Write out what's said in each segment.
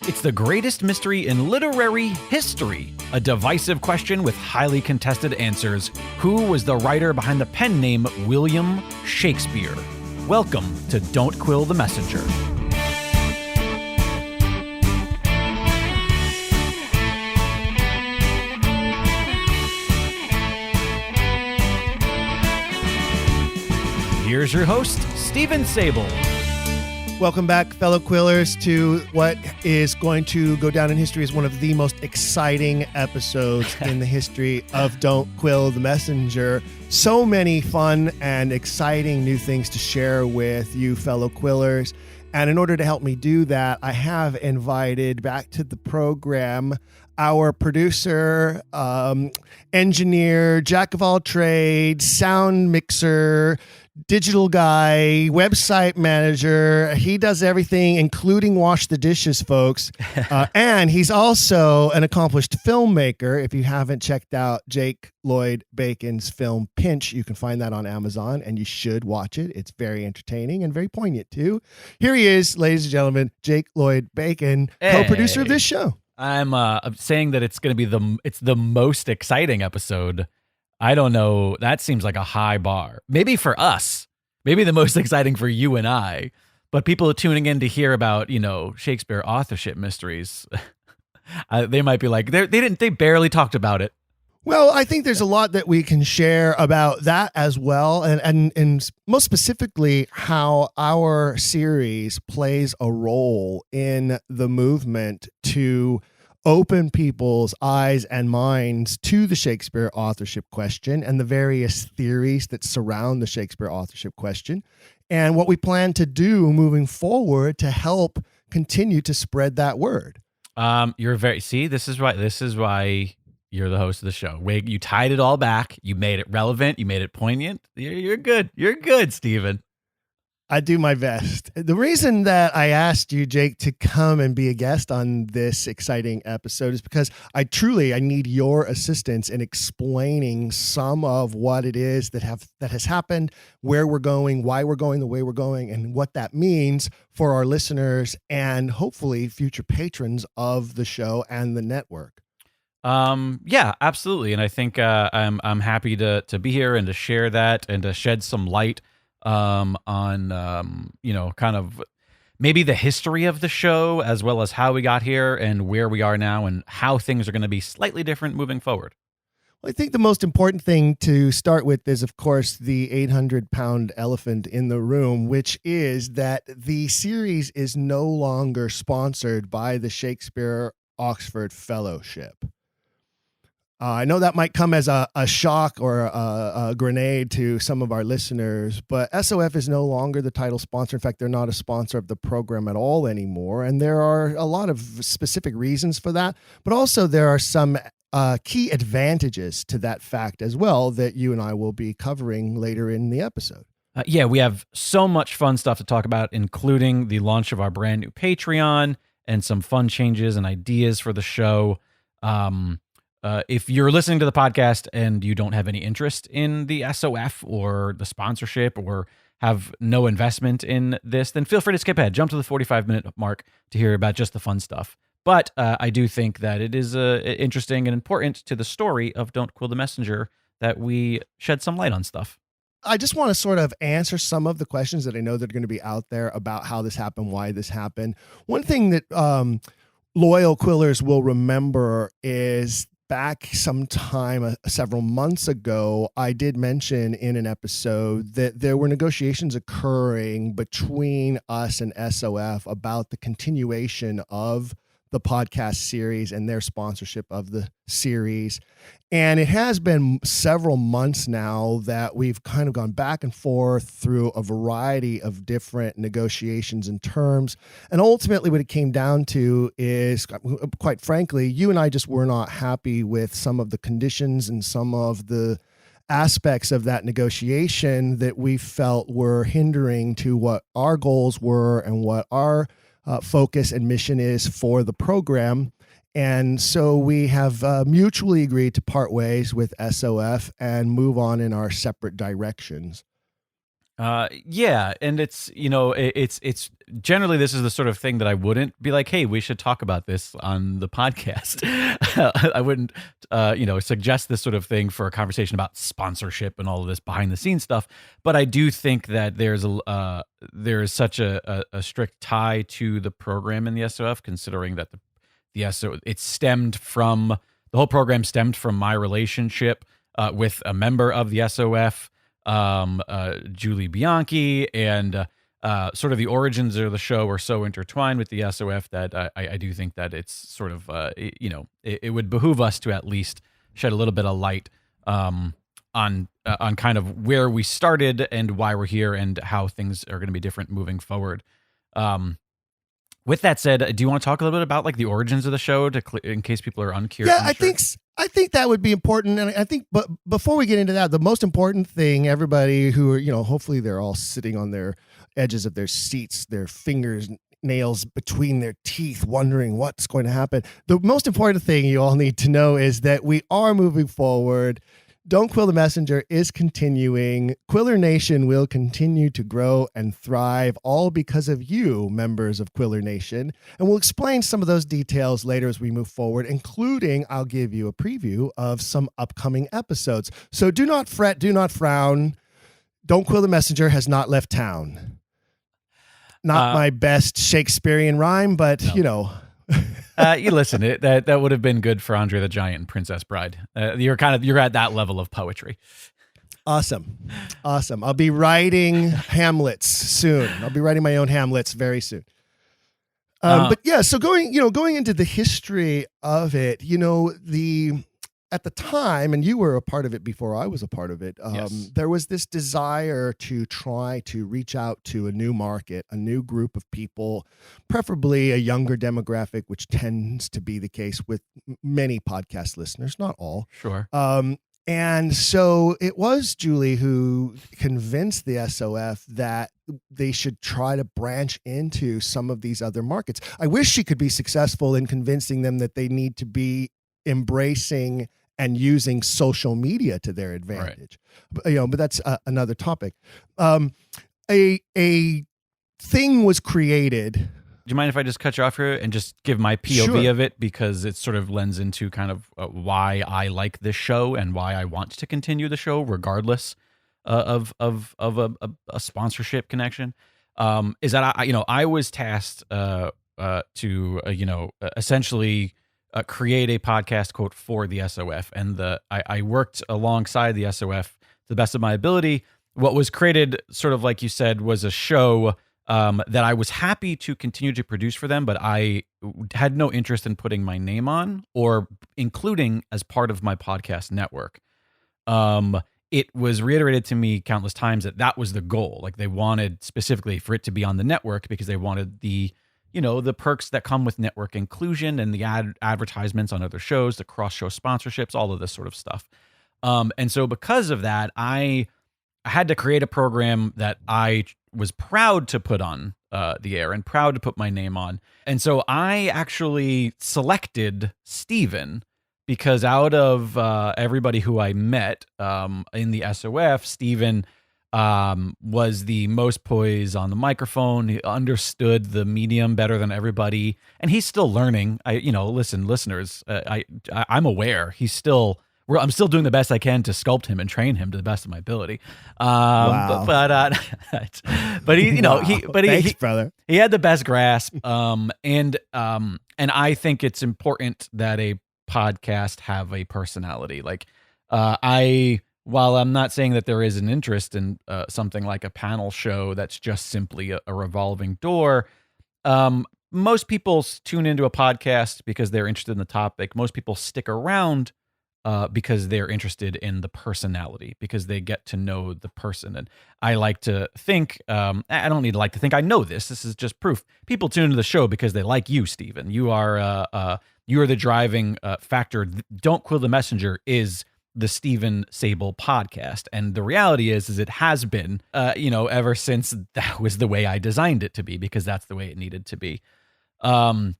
It's the greatest mystery in literary history. A divisive question with highly contested answers. Who was the writer behind the pen name William Shakespeare? Welcome to Don't Quill the Messenger. Here's your host, Stephen Sable. Welcome back, fellow Quillers, to what is going to go down in history as one of the most exciting episodes in the history of Don't Quill the Messenger. So many fun and exciting new things to share with you, fellow Quillers. And in order to help me do that, I have invited back to the program our producer, engineer, jack of all trades, sound mixer, digital guy, website manager. He does everything, including wash the dishes, folks. And he's also an accomplished filmmaker. If you haven't checked out Jake Lloyd Bacon's film Pinch, you can find that on Amazon, and you should watch it. It's very entertaining and very poignant, too. Here he is, ladies and gentlemen, Jake Lloyd Bacon, co-producer of this show. I'm saying that it's going to be the most exciting episode. I don't know. That seems like a high bar. Maybe for us, maybe the most exciting for you and I, but people tuning in to hear about, Shakespeare authorship mysteries, they might be like, they barely talked about it. Well, I think there's a lot that we can share about that as well. And most specifically, how our series plays a role in the movement to open people's eyes and minds to the Shakespeare authorship question and the various theories that surround the Shakespeare authorship question, and what we plan to do moving forward to help continue to spread that word. This is why you're the host of the show. You tied it all back. You made it relevant. You made it poignant. You're good. You're good, Stephen. I do my best. The reason that I asked you, Jake, to come and be a guest on this exciting episode is because I need your assistance in explaining some of what it is that has happened, where we're going, why we're going the way we're going, and what that means for our listeners and hopefully future patrons of the show and the network. Yeah, absolutely. And I think I'm happy to be here and to share that and to shed some light on kind of maybe the history of the show, as well as how we got here and where we are now and how things are going to be slightly different moving forward. Well, I think the most important thing to start with is, of course, the 800-pound elephant in the room, which is that the series is no longer sponsored by the Shakespeare Oxford Fellowship. I know that might come as a shock or a grenade to some of our listeners, but SOF is no longer the title sponsor. In fact, they're not a sponsor of the program at all anymore. And there are a lot of specific reasons for that, but also there are some key advantages to that fact as well that you and I will be covering later in the episode. We have so much fun stuff to talk about, including the launch of our brand new Patreon and some fun changes and ideas for the show. If you're listening to the podcast and you don't have any interest in the SOF or the sponsorship or have no investment in this, then feel free to skip ahead. Jump to the 45-minute mark to hear about just the fun stuff. But I do think that it is interesting and important to the story of Don't Quill the Messenger that we shed some light on stuff. I just want to sort of answer some of the questions that I know that are going to be out there about how this happened, why this happened. One thing that loyal Quillers will remember is back sometime several months ago, I did mention in an episode that there were negotiations occurring between us and SOF about the continuation of the podcast series and their sponsorship of the series. And it has been several months now that we've kind of gone back and forth through a variety of different negotiations and terms. And ultimately what it came down to is, quite frankly, you and I just were not happy with some of the conditions and some of the aspects of that negotiation that we felt were hindering to what our goals were and what our focus and mission is for the program. And so we have mutually agreed to part ways with SOF and move on in our separate directions. Yeah, and it's it's generally this is the sort of thing that I wouldn't be like, hey, we should talk about this on the podcast. I wouldn't suggest this sort of thing for a conversation about sponsorship and all of this behind the scenes stuff. But I do think that there is such a strict tie to the program in the SOF, considering that the whole program stemmed from my relationship with a member of the SOF. Julie Bianchi, and sort of the origins of the show are so intertwined with the SOF that I do think that it's sort of it would behoove us to at least shed a little bit of light on kind of where we started and why we're here and how things are going to be different moving forward. With that said, do you want to talk a little bit about like the origins of the show in case people are uncurious? Yeah, I think that would be important. And I think, but before we get into that, the most important thing, everybody who are, hopefully they're all sitting on their edges of their seats, their fingers, nails between their teeth, wondering what's going to happen. The most important thing you all need to know is that we are moving forward. Don't Quill the Messenger is continuing. Quiller Nation will continue to grow and thrive, all because of you, members of Quiller Nation. And we'll explain some of those details later as we move forward, including I'll give you a preview of some upcoming episodes. So do not fret, do not frown. Don't Quill the Messenger has not left town. Not my best Shakespearean rhyme, but no. You listen, that would have been good for Andre the Giant and Princess Bride. You're at that level of poetry. Awesome. I'll be writing Hamlets soon. I'll be writing my own Hamlets very soon. But yeah, so going into the history of it, at the time, and you were a part of it before I was a part of it, yes. There was this desire to try to reach out to a new market, a new group of people, preferably a younger demographic, which tends to be the case with many podcast listeners, not all. Sure. And so it was Julie who convinced the SOF that they should try to branch into some of these other markets. I wish she could be successful in convincing them that they need to be embracing and using social media to their advantage. Right. But that's another topic. A thing was created. Do you mind if I just cut you off here and just give my POV of it, because it sort of lends into kind of why I like this show and why I want to continue the show regardless of a sponsorship connection. Is that I was tasked to essentially create a podcast quote for the SOF, and I worked alongside the SOF to the best of my ability. What was created, sort of like you said, was a show that I was happy to continue to produce for them, but I had no interest in putting my name on or including as part of my podcast network. It was reiterated to me countless times that was the goal. Like, they wanted specifically for it to be on the network because they wanted the perks that come with network inclusion and the advertisements on other shows, the cross-show sponsorships, all of this sort of stuff. And so because of that, I had to create a program that I was proud to put on the air and proud to put my name on. And so I actually selected Steven because out of everybody who I met in the SOF, Steven was the most poised on the microphone. He understood the medium better than everybody, and he's still learning. Listeners, I'm aware I'm still doing the best I can to sculpt him and train him to the best of my ability. Wow. But he, wow. Thanks, brother. He had the best grasp. And I think it's important that a podcast have a personality. Like, while I'm not saying that there is an interest in something like a panel show that's just simply a revolving door, most people tune into a podcast because they're interested in the topic. Most people stick around because they're interested in the personality, because they get to know the person. And I like to think, I don't need to like to think, I know this. This is just proof. People tune into the show because they like you, Steven. You are the driving factor. Don't Quill the Messenger is the Steven Sable podcast. And the reality is it has been, ever since that was the way I designed it to be, because that's the way it needed to be. And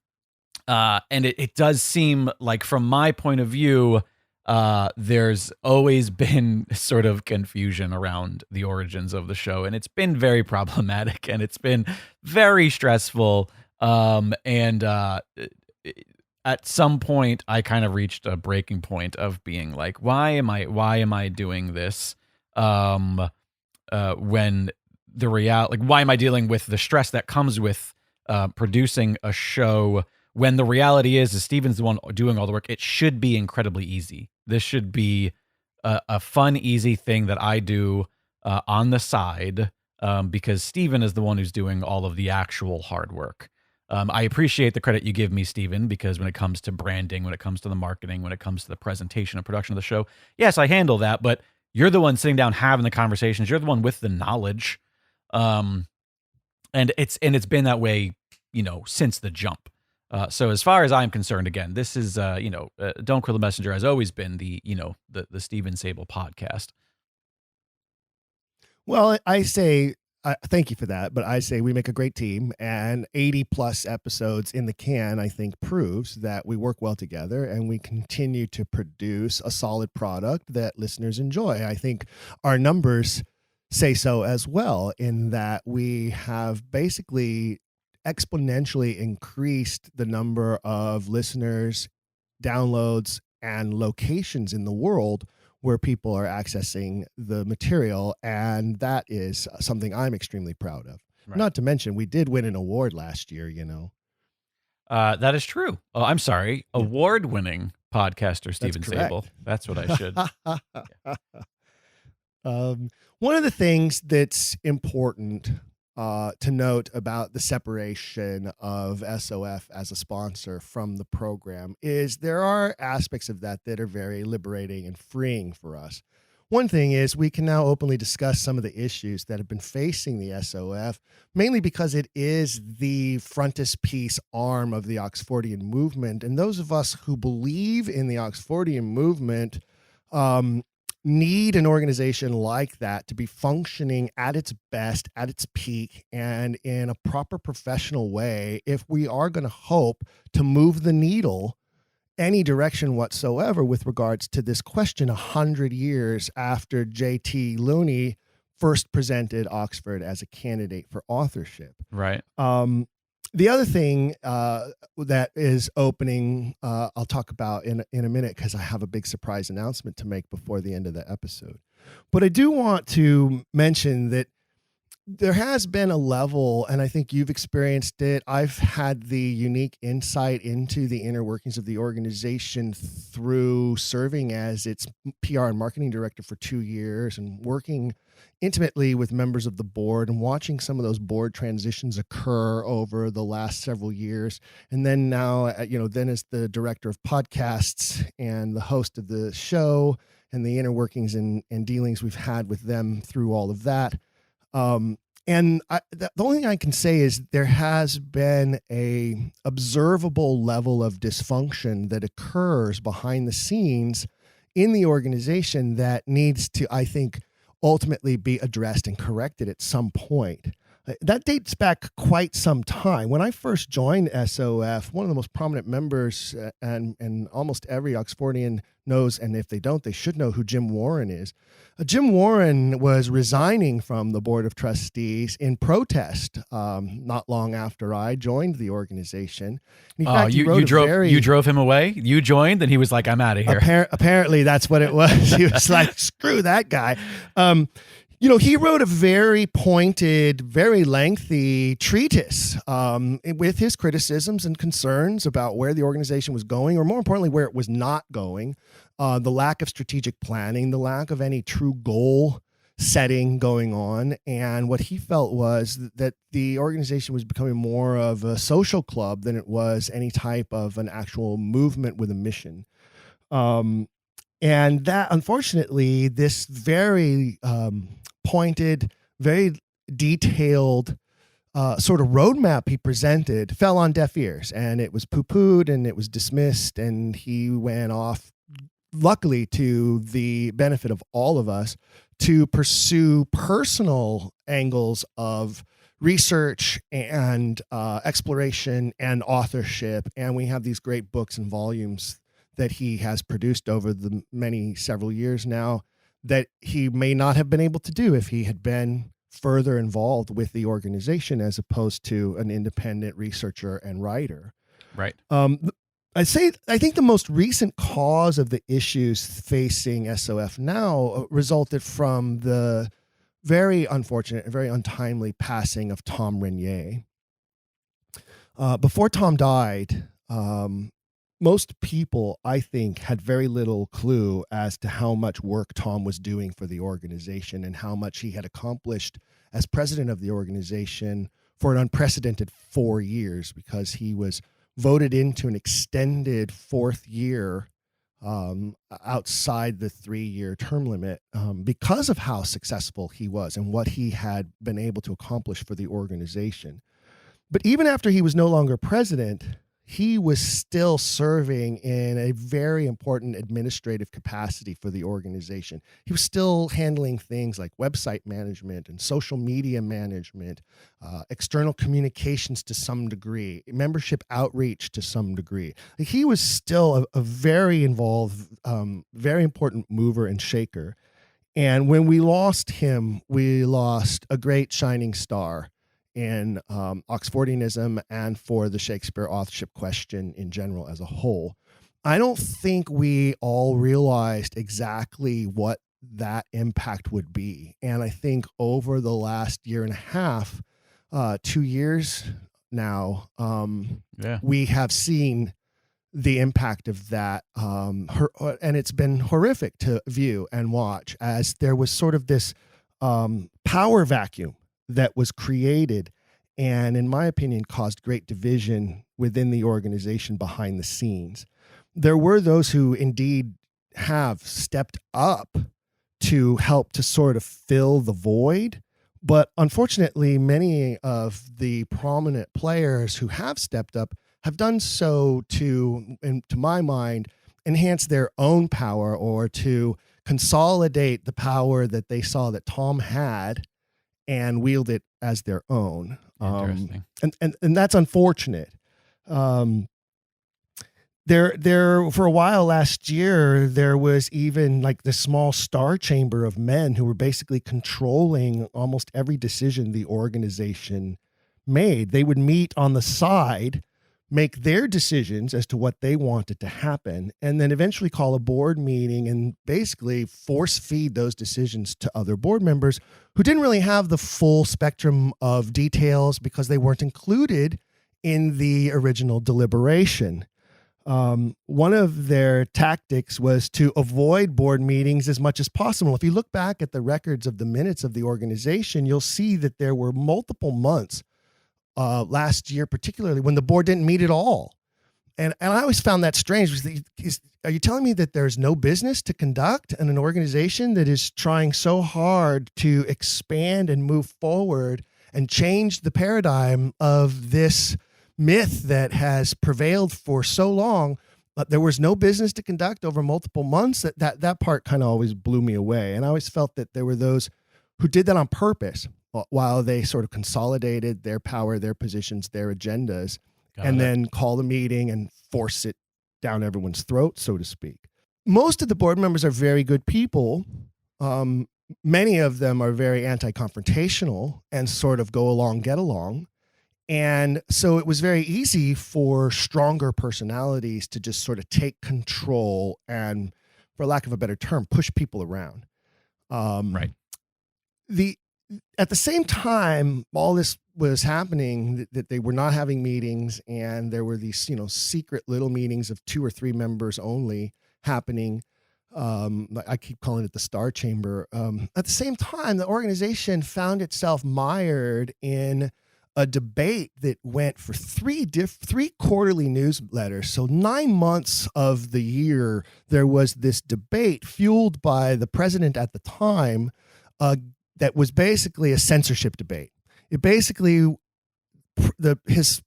it does seem like, from my point of view, there's always been sort of confusion around the origins of the show, and it's been very problematic and it's been very stressful. And at some point, I kind of reached a breaking point of being like, why am I doing this? When the reality, like, why am I dealing with the stress that comes with producing a show when the reality is Steven's the one doing all the work? It should be incredibly easy. This should be a fun, easy thing that I do on the side because Steven is the one who's doing all of the actual hard work. I appreciate the credit you give me, Steven, because when it comes to branding, when it comes to the marketing, when it comes to the presentation and production of the show, yes, I handle that, but you're the one sitting down having the conversations. You're the one with the knowledge. And it's been that way, since the jump. So as far as I'm concerned, again, this is, Don't Kill the Messenger has always been the Steven Sable podcast. Well, I say, thank you for that, but I say we make a great team, and 80 plus episodes in the can, I think, proves that we work well together and we continue to produce a solid product that listeners enjoy. I think our numbers say so as well, in that we have basically exponentially increased the number of listeners, downloads, and locations in the world where people are accessing the material. And that is something I'm extremely proud of. Right. Not to mention, we did win an award last year, That is true. Oh, I'm sorry. Award-winning podcaster Steven Sable. That's what I should. One of the things that's important to note about the separation of SOF as a sponsor from the program is there are aspects of that are very liberating and freeing for us. One thing is we can now openly discuss some of the issues that have been facing the SOF, mainly because it is the frontispiece arm of the Oxfordian movement. And those of us who believe in the Oxfordian movement need an organization like that to be functioning at its best, at its peak, and in a proper professional way if we are going to hope to move the needle any direction whatsoever with regards to this question 100 years after J.T. Looney first presented Oxford as a candidate for authorship. Right. The other thing that is opening, I'll talk about in a minute, because I have a big surprise announcement to make before the end of the episode. But I do want to mention that there has been a level, and I think you've experienced it. I've had the unique insight into the inner workings of the organization through serving as its PR and marketing director for 2 years and working intimately with members of the board and watching some of those board transitions occur over the last several years. And then now, then as the director of podcasts and the host of the show, and the inner workings and dealings we've had with them through all of that. The only thing I can say is there has been a observable level of dysfunction that occurs behind the scenes in the organization that needs to, I think, ultimately be addressed and corrected at some point. That dates back quite some time. When I first joined SOF, one of the most prominent members, and almost every Oxfordian knows, and if they don't, they should know who Jim Warren is. Jim Warren was resigning from the Board of Trustees in protest not long after I joined the organization. In fact, you drove him away? You joined, and he was like, I'm out of here. Apparently, that's what it was. He was like, screw that guy. He wrote a very pointed, very lengthy treatise with his criticisms and concerns about where the organization was going, or more importantly, where it was not going, the lack of strategic planning, the lack of any true goal setting going on. And what he felt was that the organization was becoming more of a social club than it was any type of an actual movement with a mission. And that, unfortunately, this very pointed, very detailed sort of roadmap he presented fell on deaf ears, and it was poo-pooed and it was dismissed, and he went off, luckily to the benefit of all of us, to pursue personal angles of research and exploration and authorship. And we have these great books and volumes that he has produced over the several years now that he may not have been able to do if he had been further involved with the organization as opposed to an independent researcher and writer. Right. I think the most recent cause of the issues facing SOF now resulted from the very unfortunate and very untimely passing of Tom Renier. Before Tom died, most people, I think, had very little clue as to how much work Tom was doing for the organization and how much he had accomplished as president of the organization for an unprecedented 4 years, because he was voted into an extended 4th year outside the 3-year term limit because of how successful he was and what he had been able to accomplish for the organization. But even after he was no longer president, he was still serving in a very important administrative capacity for the organization. He was still handling things like website management and social media management, external communications to some degree, membership outreach to some degree. He was still a very involved, very important mover and shaker. And when we lost him, we lost a great shining star in Oxfordianism and for the Shakespeare authorship question in general as a whole. I don't think we all realized exactly what that impact would be. And I think over the last year and a half, 2 years now, we have seen the impact of that. And it's been horrific to view and watch, as there was sort of this power vacuum that was created and, in my opinion, caused great division within the organization behind the scenes. There were those who indeed have stepped up to help to sort of fill the void, but unfortunately, many of the prominent players who have stepped up have done so to my mind, enhance their own power or to consolidate the power that they saw that Tom had and wield it as their own. Interesting. And that's unfortunate. There for a while last year, there was even like the small star chamber of men who were basically controlling almost every decision the organization made. They would meet on the side, make their decisions as to what they wanted to happen, and then eventually call a board meeting and basically force feed those decisions to other board members who didn't really have the full spectrum of details because they weren't included in the original deliberation. One of their tactics was to avoid board meetings as much as possible. If you look back at the records of the minutes of the organization, you'll see that there were multiple months last year, particularly when the board didn't meet at all. And I always found that strange. Are you telling me that there's no business to conduct in an organization that is trying so hard to expand and move forward and change the paradigm of this myth that has prevailed for so long? But there was no business to conduct over multiple months. That part kind of always blew me away. And I always felt that there were those who did that on purpose while they sort of consolidated their power, their positions, their agendas, then call the meeting and force it down everyone's throat, so to speak. Most of the board members are very good people. Many of them are very anti-confrontational and sort of go along, get along. And so it was very easy for stronger personalities to just sort of take control and, for lack of a better term, push people around. Right. At the same time, all this was happening, that they were not having meetings, and there were these, secret little meetings of 2 or 3 members only happening. I keep calling it the Star Chamber. At the same time, the organization found itself mired in a debate that went for 3 quarterly newsletters. So 9 months of the year, there was this debate fueled by the president at the time, that was basically a censorship debate. It basically, his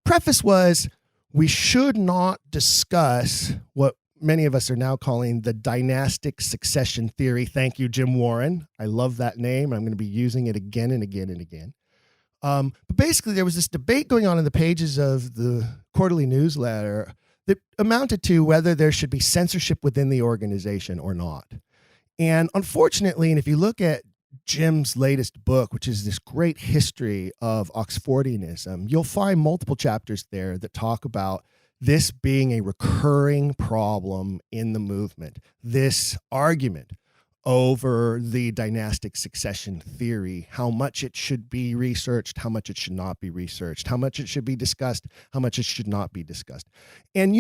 preface was, we should not discuss what many of us are now calling the dynastic succession theory. Thank you, Jim Warren. I love that name. I'm going to be using it again and again and again. But basically, there was this debate going on in the pages of the quarterly newsletter that amounted to whether there should be censorship within the organization or not. And unfortunately, and if you look at Jim's latest book, which is this great history of Oxfordianism, you'll find multiple chapters there that talk about this being a recurring problem in the movement, this argument over the dynastic succession theory, how much it should be researched, how much it should not be researched, how much it should be discussed, how much it should not be discussed. And,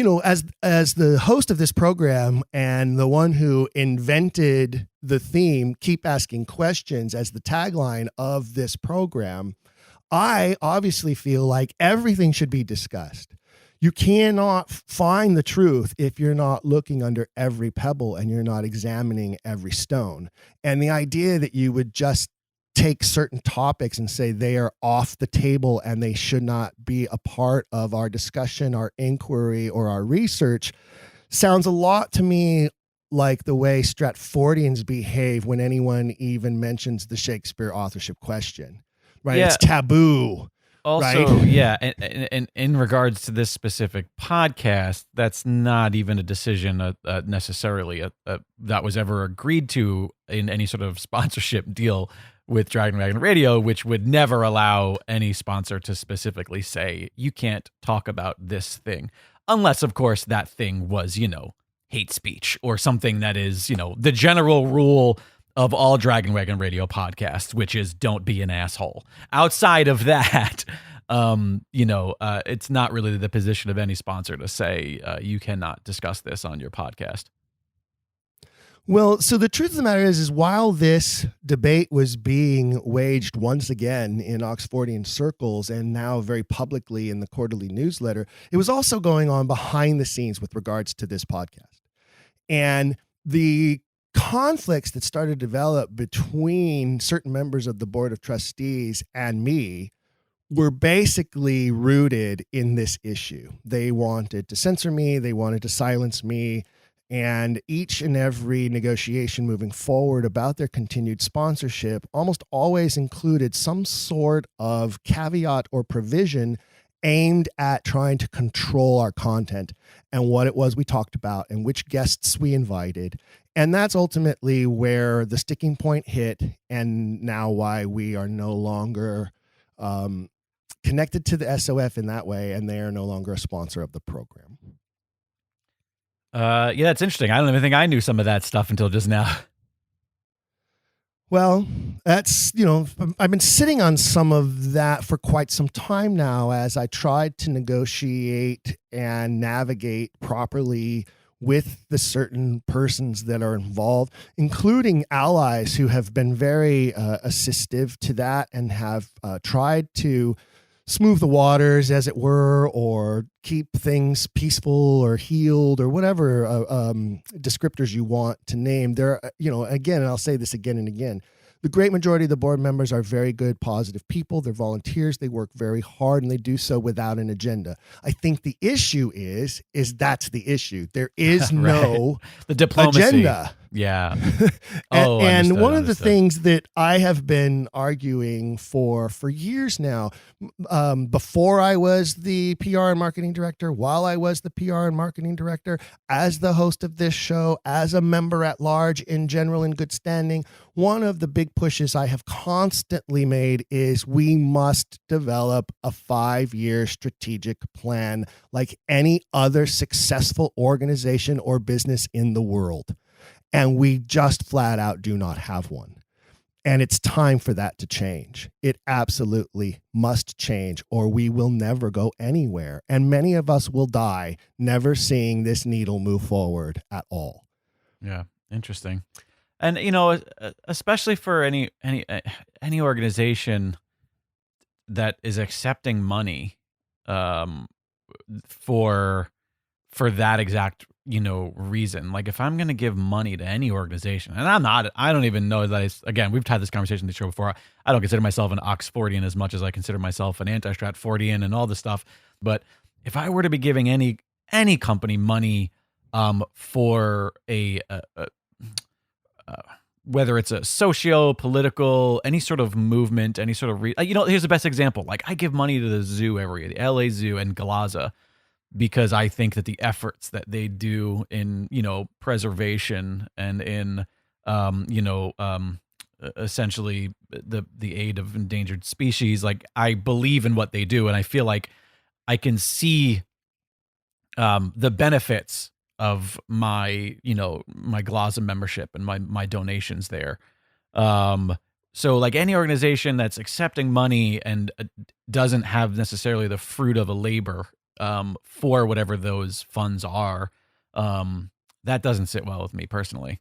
as the host of this program and the one who invented the theme, Keep Asking Questions, as the tagline of this program, I obviously feel like everything should be discussed. You cannot find the truth if you're not looking under every pebble and you're not examining every stone. And the idea that you would just take certain topics and say they are off the table and they should not be a part of our discussion, our inquiry, or our research sounds a lot to me like the way Stratfordians behave when anyone even mentions the Shakespeare authorship question, right? Yeah. It's taboo. Also, right? Yeah, and in regards to this specific podcast, that's not even a decision necessarily that was ever agreed to in any sort of sponsorship deal with Dragon Radio, which would never allow any sponsor to specifically say, you can't talk about this thing. Unless, of course, that thing was, hate speech or something that is, the general rule of all Dragon Radio podcasts, which is don't be an asshole. Outside of that, it's not really the position of any sponsor to say you cannot discuss this on your podcast. Well, so the truth of the matter is while this debate was being waged once again in Oxfordian circles and now very publicly in the quarterly newsletter, it was also going on behind the scenes with regards to this podcast. And the conflicts that started to develop between certain members of the board of trustees and me were basically rooted in this issue. They wanted to censor me, they wanted to silence me, and each and every negotiation moving forward about their continued sponsorship almost always included some sort of caveat or provision aimed at trying to control our content and what it was we talked about and which guests we invited. And that's ultimately where the sticking point hit, and now why we are no longer connected to the SOF in that way, and they are no longer a sponsor of the program. Yeah, that's interesting. I don't even think I knew some of that stuff until just now. Well, that's, I've been sitting on some of that for quite some time now as I tried to negotiate and navigate properly with the certain persons that are involved, including allies who have been very assistive to that and have tried to smooth the waters, as it were, or keep things peaceful or healed or whatever descriptors you want to name. There, again, and I'll say this again and again, the great majority of the board members are very good, positive people. They're volunteers. They work very hard, and they do so without an agenda. I think the issue is that's the issue. There is no the diplomacy agenda. Yeah. And one of the things that I have been arguing for years now, before I was the PR and marketing director, while I was the PR and marketing director, as the host of this show, as a member at large in general in good standing, one of the big pushes I have constantly made is we must develop a 5-year strategic plan like any other successful organization or business in the world. And we just flat out do not have one. And it's time for that to change. It absolutely must change, or we will never go anywhere. And many of us will die never seeing this needle move forward at all. Yeah, interesting. And, especially for any organization that is accepting money for that exact reason. Like, if I'm going to give money to any organization, and I don't even know that again, we've had this conversation on the show before. I don't consider myself an Oxfordian as much as I consider myself an anti-Stratfordian and all this stuff. But if I were to be giving any company money for whether it's a socio-political, any sort of movement, any sort of here's the best example. Like, I give money to the zoo the LA Zoo and Galaza. because I think that the efforts that they do in, preservation and in, essentially the aid of endangered species, like I believe in what they do, and I feel like I can see the benefits of my Glaza membership and my donations there. So like any organization that's accepting money and doesn't have necessarily the fruit of a labor for whatever those funds are, that doesn't sit well with me personally.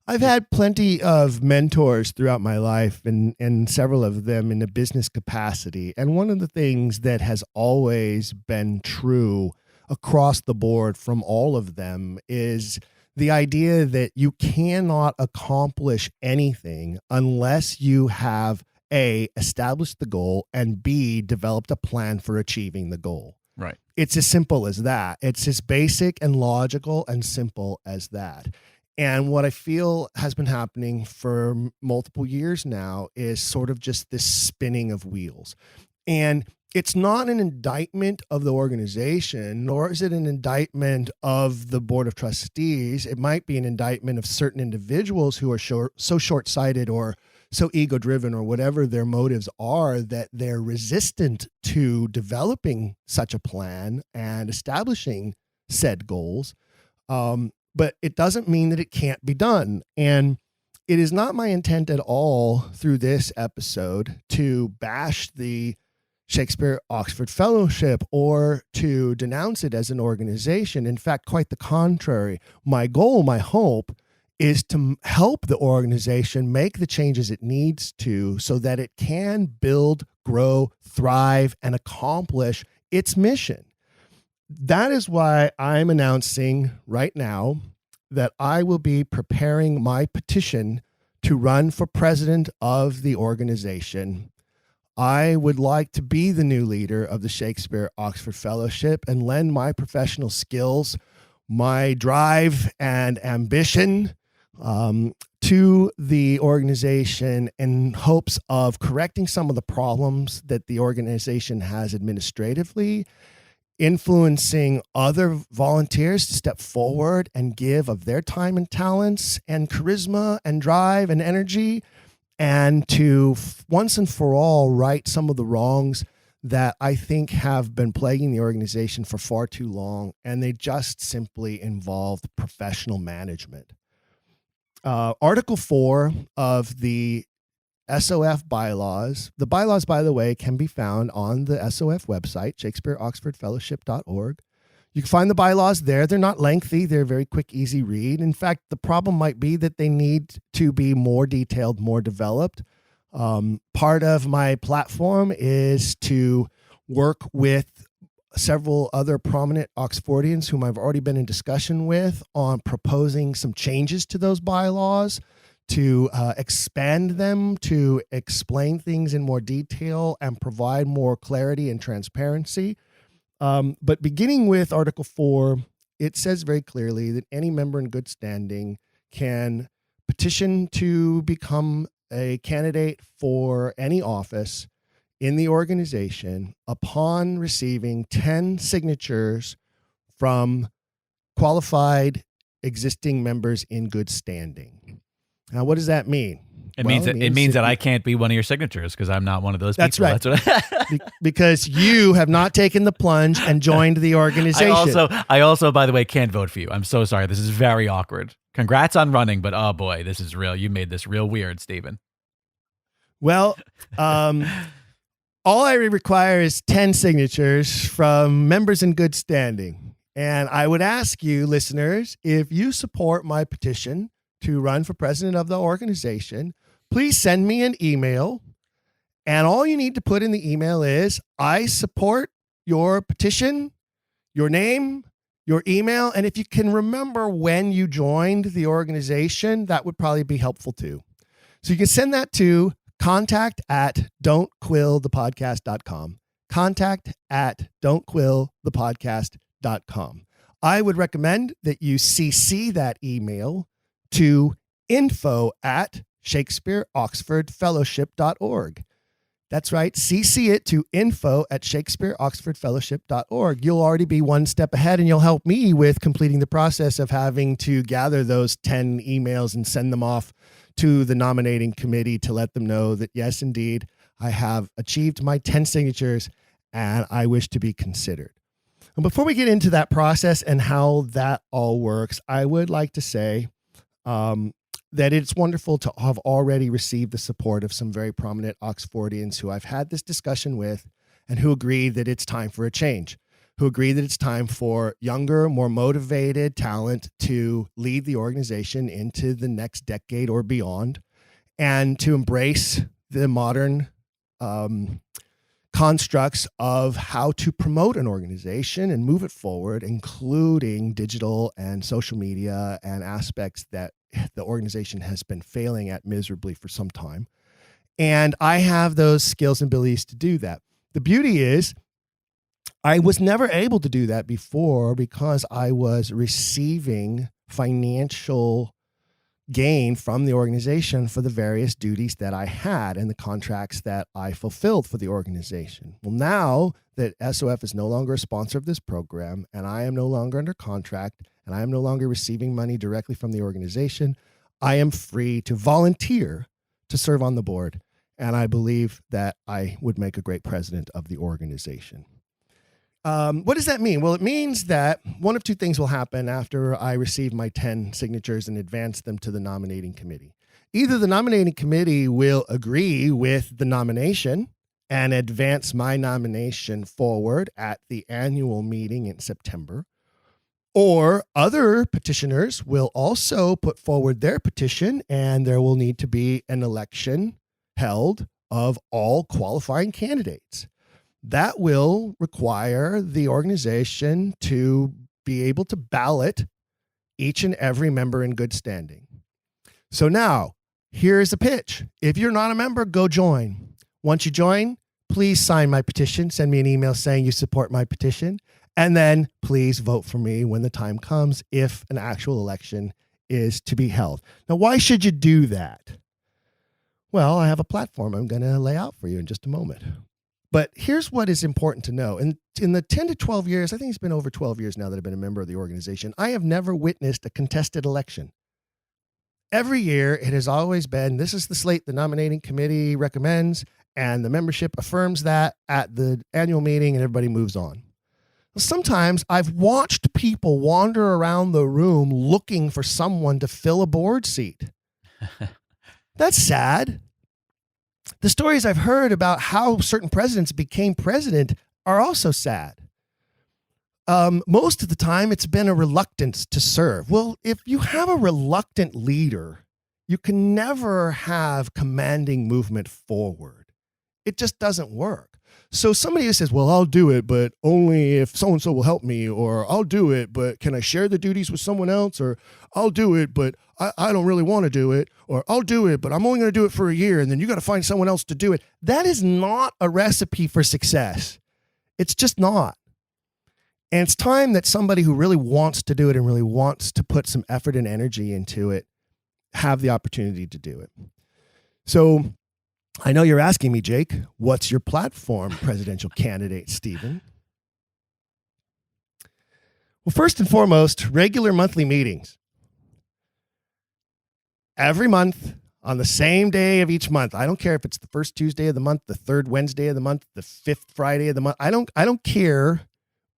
I've had plenty of mentors throughout my life, and several of them in a business capacity. And one of the things that has always been true across the board from all of them is the idea that you cannot accomplish anything unless you have A, established the goal, and B, developed a plan for achieving the goal. Right. It's as simple as that. It's as basic and logical and simple as that. And what I feel has been happening for multiple years now is sort of just this spinning of wheels. And it's not an indictment of the organization, nor is it an indictment of the board of trustees. It might be an indictment of certain individuals who are so short-sighted or so ego-driven or whatever their motives are that they're resistant to developing such a plan and establishing said goals. But it doesn't mean that it can't be done. And it is not my intent at all through this episode to bash the Shakespeare Oxford Fellowship or to denounce it as an organization. In fact, quite the contrary. My goal, my hope, is to help the organization make the changes it needs to so that it can build, grow, thrive, and accomplish its mission. That is why I'm announcing right now that I will be preparing my petition to run for president of the organization. I would like to be the new leader of the Shakespeare Oxford Fellowship and lend my professional skills, my drive and ambition to the organization in hopes of correcting some of the problems that the organization has administratively, influencing other volunteers to step forward and give of their time and talents and charisma and drive and energy, and to once and for all right some of the wrongs that I think have been plaguing the organization for far too long, and they just simply involved professional management. Article 4 of the SOF bylaws. The bylaws, by the way, can be found on the SOF website, ShakespeareOxfordFellowship.org. You can find the bylaws there. They're not lengthy. They're a very quick, easy read. In fact, the problem might be that they need to be more detailed, more developed. Part of my platform is to work with several other prominent Oxfordians whom I've already been in discussion with on proposing some changes to those bylaws, to expand them, to explain things in more detail and provide more clarity and transparency. But beginning with Article 4, it says very clearly that any member in good standing can petition to become a candidate for any office in the organization upon receiving 10 signatures from qualified existing members in good standing. Now, what does that mean? It means that I can't be one of your signatures because I'm not one of those people. That's right. Because you have not taken the plunge and joined the organization. I also, by the way, can't vote for you. I'm so sorry. This is very awkward. Congrats on running, but oh boy, this is real. You made this real weird, Stephen. Well, all I require is 10 signatures from members in good standing. And I would ask you, listeners, if you support my petition to run for president of the organization, please send me an email. And all you need to put in the email is, I support your petition, your name, your email. And if you can remember when you joined the organization, that would probably be helpful too. So you can send that to contact@don'tquillthepodcast.com. Contact@don'tquillthepodcast.com. I would recommend that you CC that email to info@ShakespeareOxfordFellowship.org. That's right. CC it to info@shakespeareoxfordfellowship.org. You'll already be one step ahead, and you'll help me with completing the process of having to gather those 10 emails and send them off to the nominating committee to let them know that, yes, indeed, I have achieved my 10 signatures and I wish to be considered. And before we get into that process and how that all works, I would like to say that it's wonderful to have already received the support of some very prominent Oxfordians who I've had this discussion with and who agree that it's time for a change, who agree that it's time for younger, more motivated talent to lead the organization into the next decade or beyond, and to embrace the modern constructs of how to promote an organization and move it forward, including digital and social media and aspects that the organization has been failing at miserably for some time. And I have those skills and abilities to do that. The beauty is I was never able to do that before because I was receiving financial gain from the organization for the various duties that I had and the contracts that I fulfilled for the organization. Well, now that SOF is no longer a sponsor of this program and I am no longer under contract and I am no longer receiving money directly from the organization, I am free to volunteer to serve on the board. And I believe that I would make a great president of the organization. What does that mean? Well, it means that one of two things will happen after I receive my 10 signatures and advance them to the nominating committee. Either the nominating committee will agree with the nomination and advance my nomination forward at the annual meeting in September, or other petitioners will also put forward their petition and there will need to be an election held of all qualifying candidates. That will require the organization to be able to ballot each and every member in good standing. So now, here's the pitch. If you're not a member, go join. Once you join, please sign my petition. Send me an email saying you support my petition. And then please vote for me when the time comes if an actual election is to be held. Now, why should you do that? Well, I have a platform I'm going to lay out for you in just a moment. But here's what is important to know. In the 10 to 12 years, I think it's been over 12 years now that I've been a member of the organization, I have never witnessed a contested election. Every year, it has always been, this is the slate the nominating committee recommends, and the membership affirms that at the annual meeting, and everybody moves on. Sometimes I've watched people wander around the room looking for someone to fill a board seat. That's sad. The stories I've heard about how certain presidents became president are also sad. Most of the time, it's been a reluctance to serve. Well, if you have a reluctant leader, you can never have commanding movement forward. It just doesn't work. So somebody who says, well, I'll do it, but only if so-and-so will help me, or I'll do it, but can I share the duties with someone else? Or I'll do it, but I don't really want to do it. Or I'll do it, but I'm only going to do it for a year, and then you got to find someone else to do it. That is not a recipe for success. It's just not. And it's time that somebody who really wants to do it and really wants to put some effort and energy into it have the opportunity to do it. So I know you're asking me, Jake, what's your platform, presidential candidate, Stephen? Well, first and foremost, regular monthly meetings. Every month, on the same day of each month. I don't care if it's the first Tuesday of the month, the third Wednesday of the month, the fifth Friday of the month. I don't care,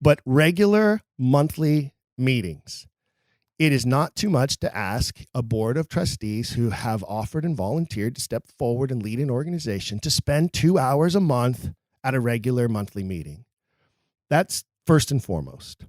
but regular monthly meetings. It is not too much to ask a board of trustees who have offered and volunteered to step forward and lead an organization to spend 2 hours a month at a regular monthly meeting. That's first and foremost.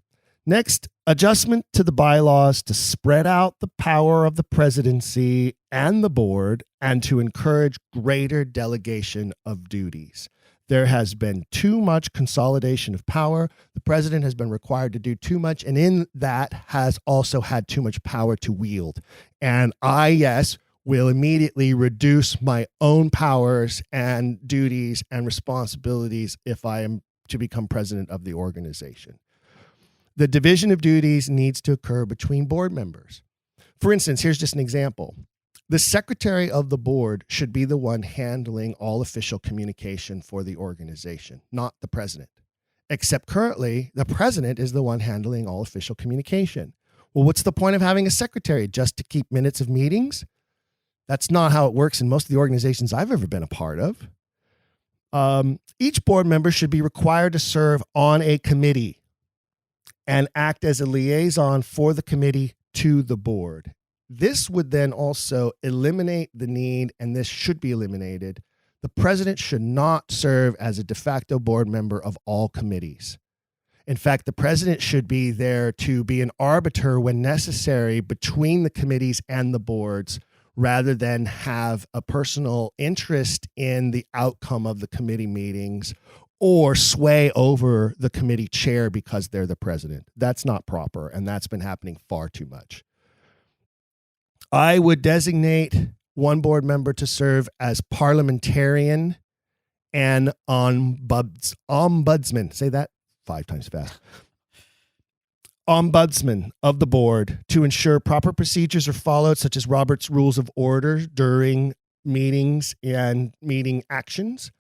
Next, adjustment to the bylaws to spread out the power of the presidency and the board and to encourage greater delegation of duties. There has been too much consolidation of power. The president has been required to do too much, and in that has also had too much power to wield. And I, yes, will immediately reduce my own powers and duties and responsibilities if I am to become president of the organization. The division of duties needs to occur between board members. For instance, here's just an example. The secretary of the board should be the one handling all official communication for the organization, not the president. Except currently, the president is the one handling all official communication. Well, what's the point of having a secretary? Just to keep minutes of meetings? That's not how it works in most of the organizations I've ever been a part of. Each board member should be required to serve on a committee and act as a liaison for the committee to the board. This would then also eliminate the need, and this should be eliminated. The president should not serve as a de facto board member of all committees. In fact, the president should be there to be an arbiter when necessary between the committees and the boards, rather than have a personal interest in the outcome of the committee meetings or sway over the committee chair because they're the president. That's not proper, and that's been happening far too much. I would designate one board member to serve as parliamentarian and ombudsman. Say that 5 times fast. Ombudsman of the board to ensure proper procedures are followed, such as Robert's Rules of Order during meetings and meeting actions,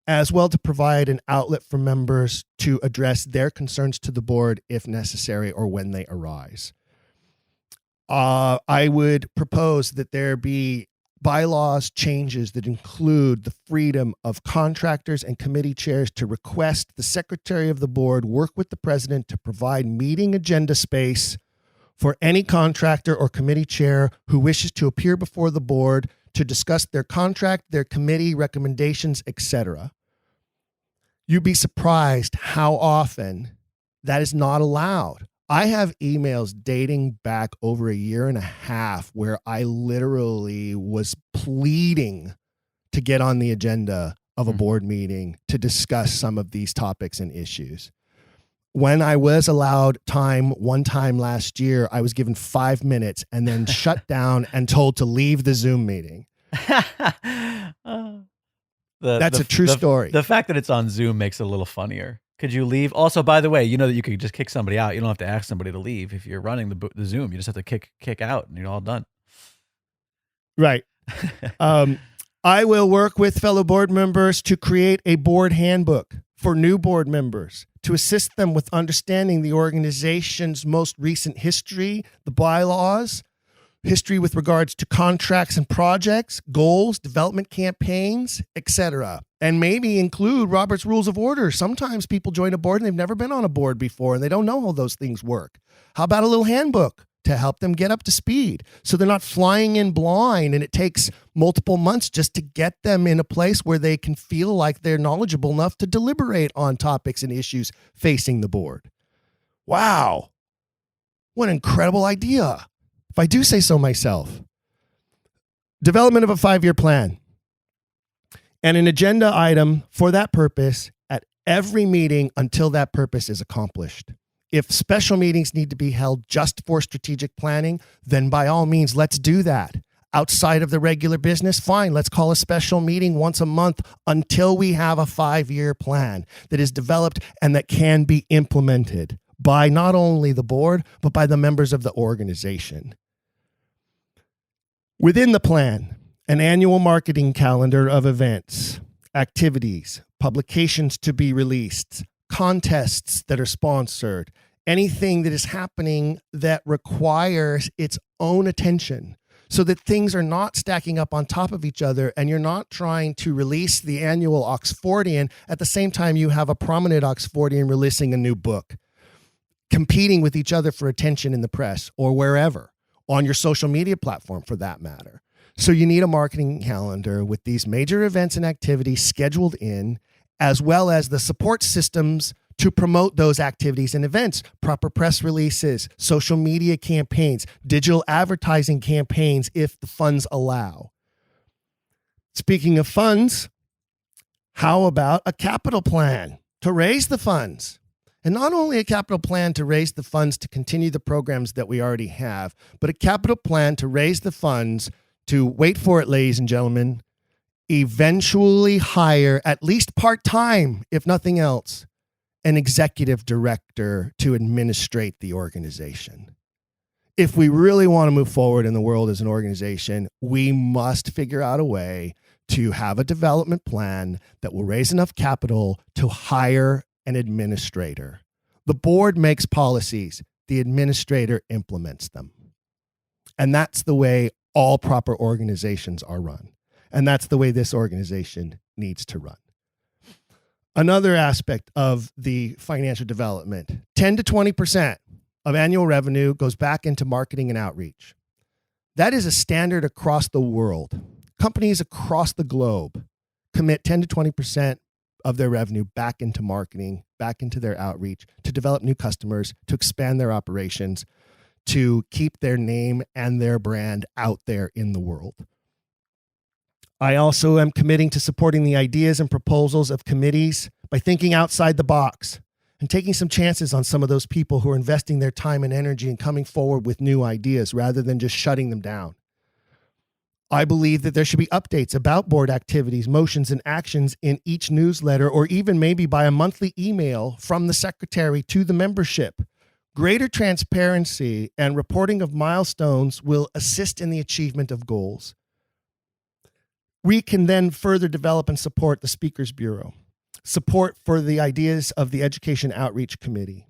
as well to provide an outlet for members to address their concerns to the board if necessary or when they arise. I would propose that there be bylaws changes that include the freedom of contractors and committee chairs to request the secretary of the board work with the president to provide meeting agenda space for any contractor or committee chair who wishes to appear before the board to discuss their contract, their committee recommendations, etc. You'd be surprised how often that is not allowed. I have emails dating back over a year and a half where I literally was pleading to get on the agenda of a board meeting to discuss some of these topics and issues. When I was allowed time one time last year, I was given 5 minutes and then shut down and told to leave the Zoom meeting. That's a true story. The fact that it's on Zoom makes it a little funnier. Could you leave? Also, by the way, you know that you could just kick somebody out. You don't have to ask somebody to leave. If you're running the Zoom, you just have to kick out and you're all done. Right. I will work with fellow board members to create a board handbook for new board members to assist them with understanding the organization's most recent history, the bylaws, history with regards to contracts and projects, goals, development campaigns, etc. And maybe include Robert's Rules of Order. Sometimes people join a board and they've never been on a board before and they don't know how those things work. How about a little handbook to help them get up to speed so they're not flying in blind and it takes multiple months just to get them in a place where they can feel like they're knowledgeable enough to deliberate on topics and issues facing the board. Wow. What an incredible idea. If I do say so myself. Development of a 5-year plan and an agenda item for that purpose at every meeting until that purpose is accomplished. If special meetings need to be held just for strategic planning, then by all means, let's do that. Outside of the regular business, fine, let's call a special meeting once a month until we have a 5-year plan that is developed and that can be implemented by not only the board, but by the members of the organization. Within the plan, an annual marketing calendar of events, activities, publications to be released, contests that are sponsored, anything that is happening that requires its own attention so that things are not stacking up on top of each other and you're not trying to release the annual Oxfordian at the same time you have a prominent Oxfordian releasing a new book, competing with each other for attention in the press or wherever, on your social media platform for that matter. So you need a marketing calendar with these major events and activities scheduled in, as well as the support systems to promote those activities and events, proper press releases, social media campaigns, digital advertising campaigns if the funds allow. Speaking of funds, how about a capital plan to raise the funds? And not only a capital plan to raise the funds to continue the programs that we already have, but a capital plan to raise the funds to, wait for it, ladies and gentlemen, eventually hire, at least part-time, if nothing else, an executive director to administrate the organization. if we really want to move forward in the world as an organization, we must figure out a way to have a development plan that will raise enough capital to hire an administrator. The board makes policies, the administrator implements them. And that's the way all proper organizations are run. And that's the way this organization needs to run. Another aspect of the financial development, 10 to 20% of annual revenue goes back into marketing and outreach. That is a standard across the world. Companies across the globe commit 10 to 20% of their revenue back into marketing, back into their outreach, to develop new customers, to expand their operations, to keep their name and their brand out there in the world. I also am committing to supporting the ideas and proposals of committees by thinking outside the box and taking some chances on some of those people who are investing their time and energy and coming forward with new ideas rather than just shutting them down. I believe that there should be updates about board activities, motions, and actions in each newsletter, or even maybe by a monthly email from the secretary to the membership. Greater transparency and reporting of milestones will assist in the achievement of goals. We can then further develop and support the Speakers Bureau, support for the ideas of the Education Outreach Committee,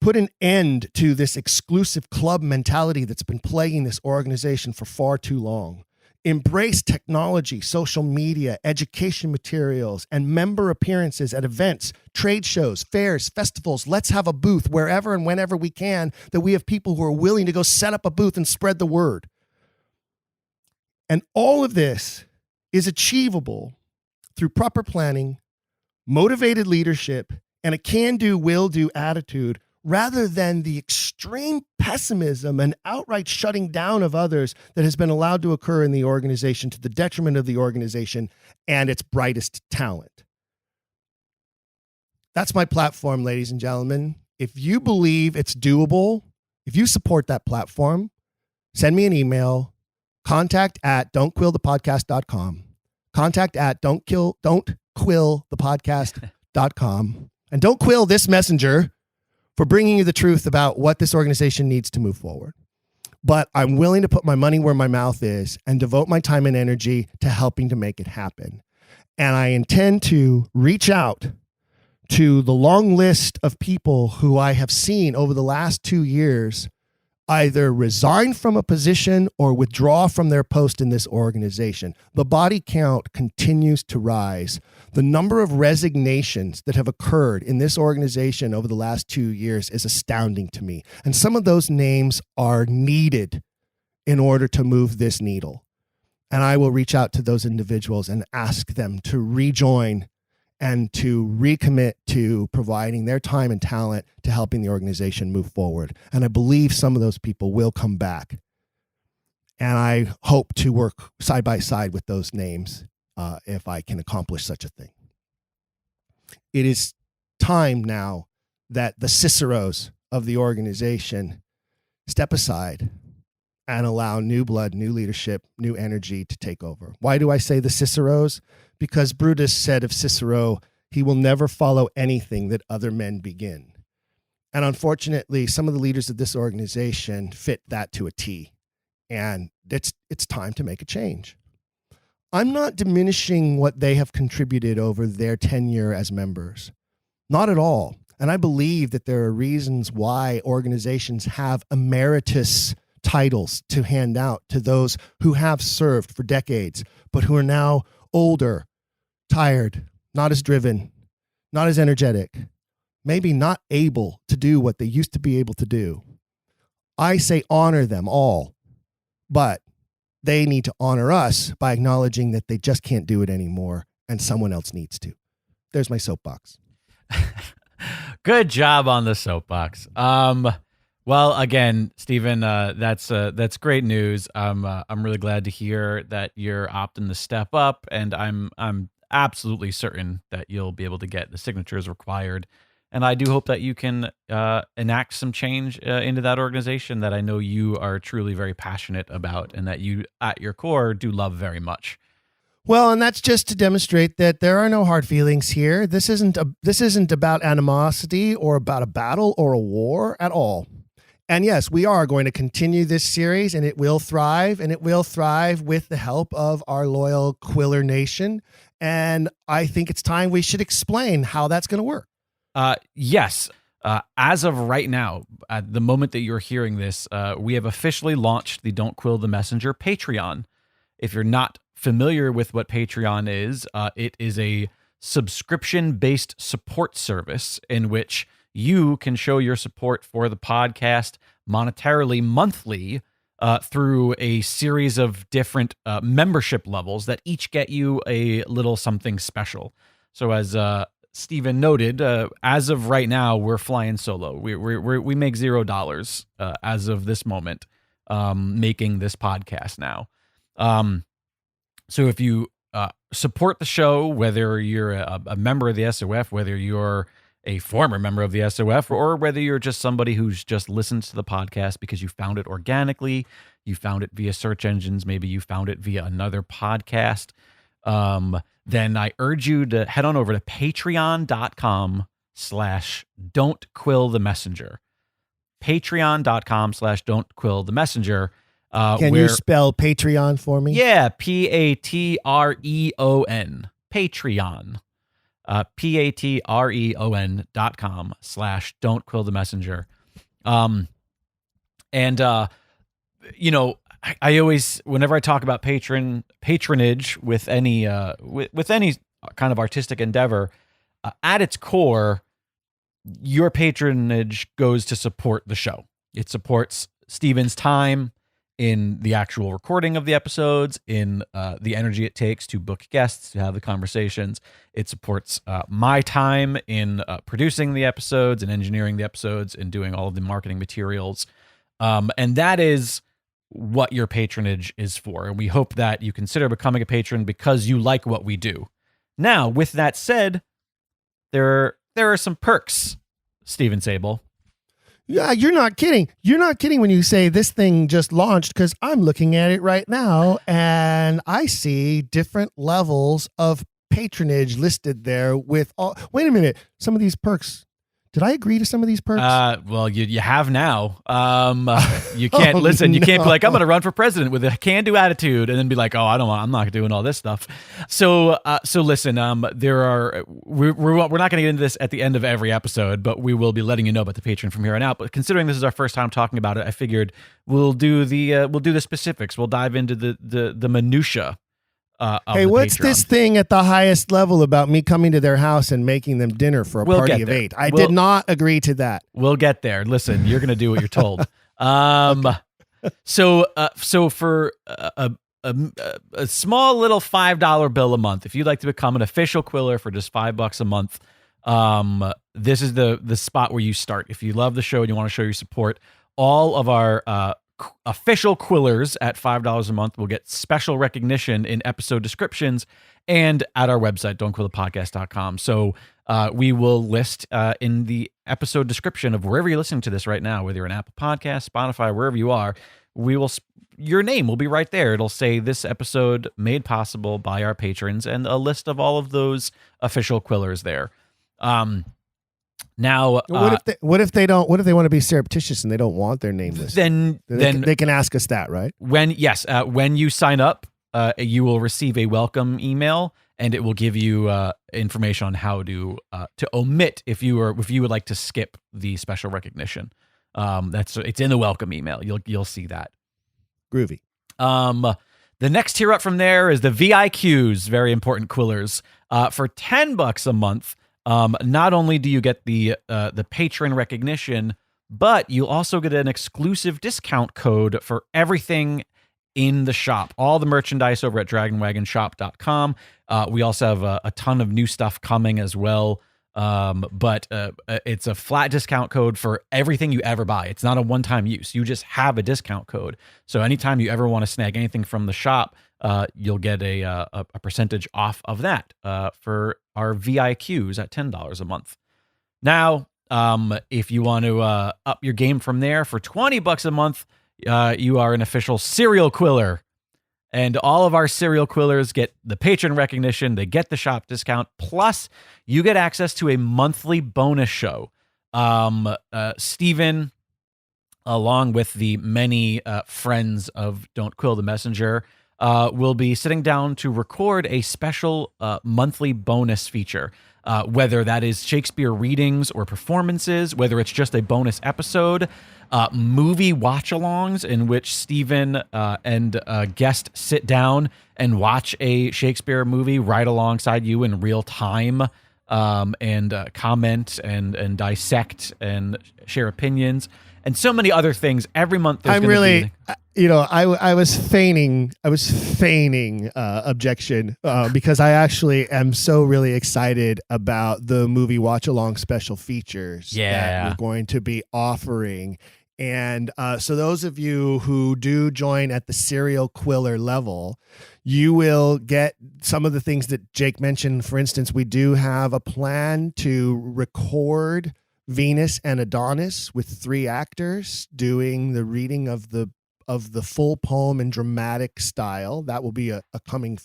put an end to this exclusive club mentality that's been plaguing this organization for far too long. Embrace technology, social media, education materials, and member appearances at events, trade shows, fairs, festivals. Let's have a booth wherever and whenever we can, that we have people who are willing to go set up a booth and spread the word. And all of this is achievable through proper planning, motivated leadership, and a can-do, will-do attitude, rather than the extreme pessimism and outright shutting down of others that has been allowed to occur in the organization to the detriment of the organization and its brightest talent. That's my platform, ladies and gentlemen. If you believe it's doable, if you support that platform, send me an email, contact@don'tquillthepodcast.com, contact@don'tquillthepodcast.com, and don't quill this messenger for bringing you the truth about what this organization needs to move forward. But I'm willing to put my money where my mouth is and devote my time and energy to helping to make it happen. And I intend to reach out to the long list of people who I have seen over the last 2 years either resign from a position or withdraw from their post in this organization. The body count continues to rise. The number of resignations that have occurred in this organization over the last 2 years is astounding to me. And some of those names are needed in order to move this needle. And I will reach out to those individuals and ask them to rejoin and to recommit to providing their time and talent to helping the organization move forward. And I believe some of those people will come back. And I hope to work side by side with those names if I can accomplish such a thing. It is time now that the Ciceros of the organization step aside and allow new blood, new leadership, new energy to take over. Why do I say the Ciceros? Because Brutus said of Cicero, he will never follow anything that other men begin. And unfortunately, some of the leaders of this organization fit that to a T. And it's time to make a change. I'm not diminishing what they have contributed over their tenure as members. Not at all. And I believe that there are reasons why organizations have emeritus titles to hand out to those who have served for decades, but who are now older, tired, not as driven, not as energetic, maybe not able to do what they used to be able to do. I say honor them all, but they need to honor us by acknowledging that they just can't do it anymore and someone else needs to. There's my soapbox. Good job on the soapbox. Well, again, Stephen, that's great news. I'm really glad to hear that you're opting to step up, and I'm absolutely certain that you'll be able to get the signatures required. And I do hope that you can enact some change into that organization that I know you are truly very passionate about, and that you, at your core, do love very much. Well, and that's just to demonstrate that there are no hard feelings here. This isn't about animosity or about a battle or a war at all. And yes, we are going to continue this series, and it will thrive, and it will thrive with the help of our loyal Quiller Nation. And I think it's time we should explain how that's going to work. Yes. As of right now, at the moment that you're hearing this, we have officially launched the Don't Quill the Messenger Patreon. If you're not familiar with what Patreon is, it is a subscription-based support service in which you can show your support for the podcast monetarily monthly through a series of different membership levels that each get you a little something special. So as Stephen noted, as of right now, we're flying solo. We make $0 as of this moment, making this podcast now. So if you support the show, whether you're a member of the SOF, whether you're a former member of the SOF, or whether you're just somebody who's just listened to the podcast because you found it organically, you found it via search engines, maybe you found it via another podcast, then I urge you to head on over to patreon.com/don'tquillthemessenger. Patreon.com/don'tquillthemessenger. Can you spell Patreon for me? Yeah, Patreon. Patreon. patreon.com/don'tquillthemessenger. I always, whenever I talk about patronage with any with any kind of artistic endeavor, at its core, your patronage goes to support the show. It supports Steven's time in the actual recording of the episodes, in the energy it takes to book guests, to have the conversations. It supports my time in producing the episodes and engineering the episodes and doing all of the marketing materials. And that is what your patronage is for. And we hope that you consider becoming a patron because you like what we do. Now, with that said, there are some perks, Steven Sable. Yeah, you're not kidding. You're not kidding when you say this thing just launched, because I'm looking at it right now and I see different levels of patronage listed there with all. Wait a minute. Some of these perks. Did I agree to some of these perks? Well, you have now. You can't listen. You can't be like, I'm going to run for president with a can-do attitude, and then be like, oh, I'm not doing all this stuff. So listen. We're not going to get into this at the end of every episode, but we will be letting you know about the Patreon from here on out. But considering this is our first time talking about it, I figured we'll do the specifics. We'll dive into the minutia. Hey, what's Patreon. This thing at the highest level about me coming to their house and making them dinner for a party of 8? I did not agree to that. We'll get there. Listen, you're going to do what you're told. So for a small little $5 bill a month, if you'd like to become an official Quiller for just $5 a month, this is the spot where you start. If you love the show and you want to show your support, all of our official Quillers at $5 a month will get special recognition in episode descriptions and at our website, don'tquillthepodcast.com. So we will list in the episode description of wherever you're listening to this right now, whether you're an Apple Podcast, Spotify, wherever you are, your name will be right there. It'll say this episode made possible by our patrons and a list of all of those official Quillers there. Now, what if they want to be surreptitious and they don't want their name listed? Then they can ask us that, right? When you sign up, you will receive a welcome email, and it will give you information on how to omit if you would like to skip the special recognition. It's in the welcome email. You'll see that. Groovy. The next tier up from there is the VIQs, very important Quillers. For $10 a month. Not only do you get the patron recognition, but you'll also get an exclusive discount code for everything in the shop. All the merchandise over at dragonwagonshop.com. We also have a ton of new stuff coming as well. But it's a flat discount code for everything you ever buy. It's not a one-time use. You just have a discount code. So anytime you ever want to snag anything from the shop, you'll get a percentage off of that for our VIQs at $10 a month. Now, if you want to up your game from there, for $20 a month, you are an official serial Quiller. And all of our serial Quillers get the patron recognition. They get the shop discount. Plus, you get access to a monthly bonus show. Steven along with the many friends of Don't Quill the Messenger, will be sitting down to record a special monthly bonus feature. Whether that is Shakespeare readings or performances, whether it's just a bonus episode, movie watch-alongs in which Stephen and a guest sit down and watch a Shakespeare movie right alongside you in real time, and comment and dissect and share opinions, and so many other things. Every month there's I was feigning objection because I actually am so really excited about the movie watch along special features that we're going to be offering. And so those of you who do join at the serial quiller level, you will get some of the things that Jake mentioned. For instance, we do have a plan to record Venus and Adonis with 3 actors doing the reading of the full poem in dramatic style. That will be a coming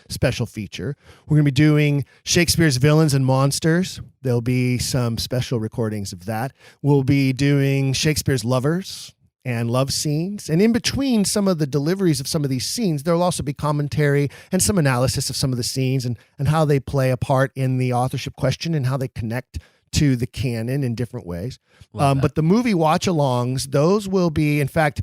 special feature. We're going to be doing Shakespeare's villains and monsters. There'll be some special recordings of that. We'll be doing Shakespeare's lovers and love scenes. And in between some of the deliveries of some of these scenes, there'll also be commentary and some analysis of some of the scenes and how they play a part in the authorship question and how they connect to the canon in different ways. But the movie watch-alongs, those will be, in fact,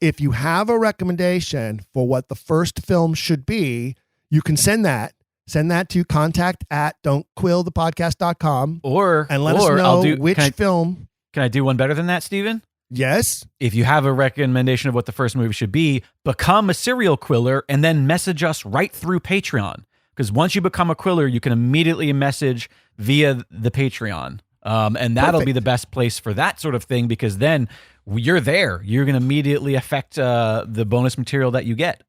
if you have a recommendation for what the first film should be, you can send that to contact@don'tquillthepodcast.com and let us know which film. Can I do one better than that, Stephen? Yes. If you have a recommendation of what the first movie should be, become a serial quiller and then message us right through Patreon. Because once you become a quiller, you can immediately message via the Patreon. And that'll be the best place for that sort of thing, because then you're there. You're going to immediately affect the bonus material that you get.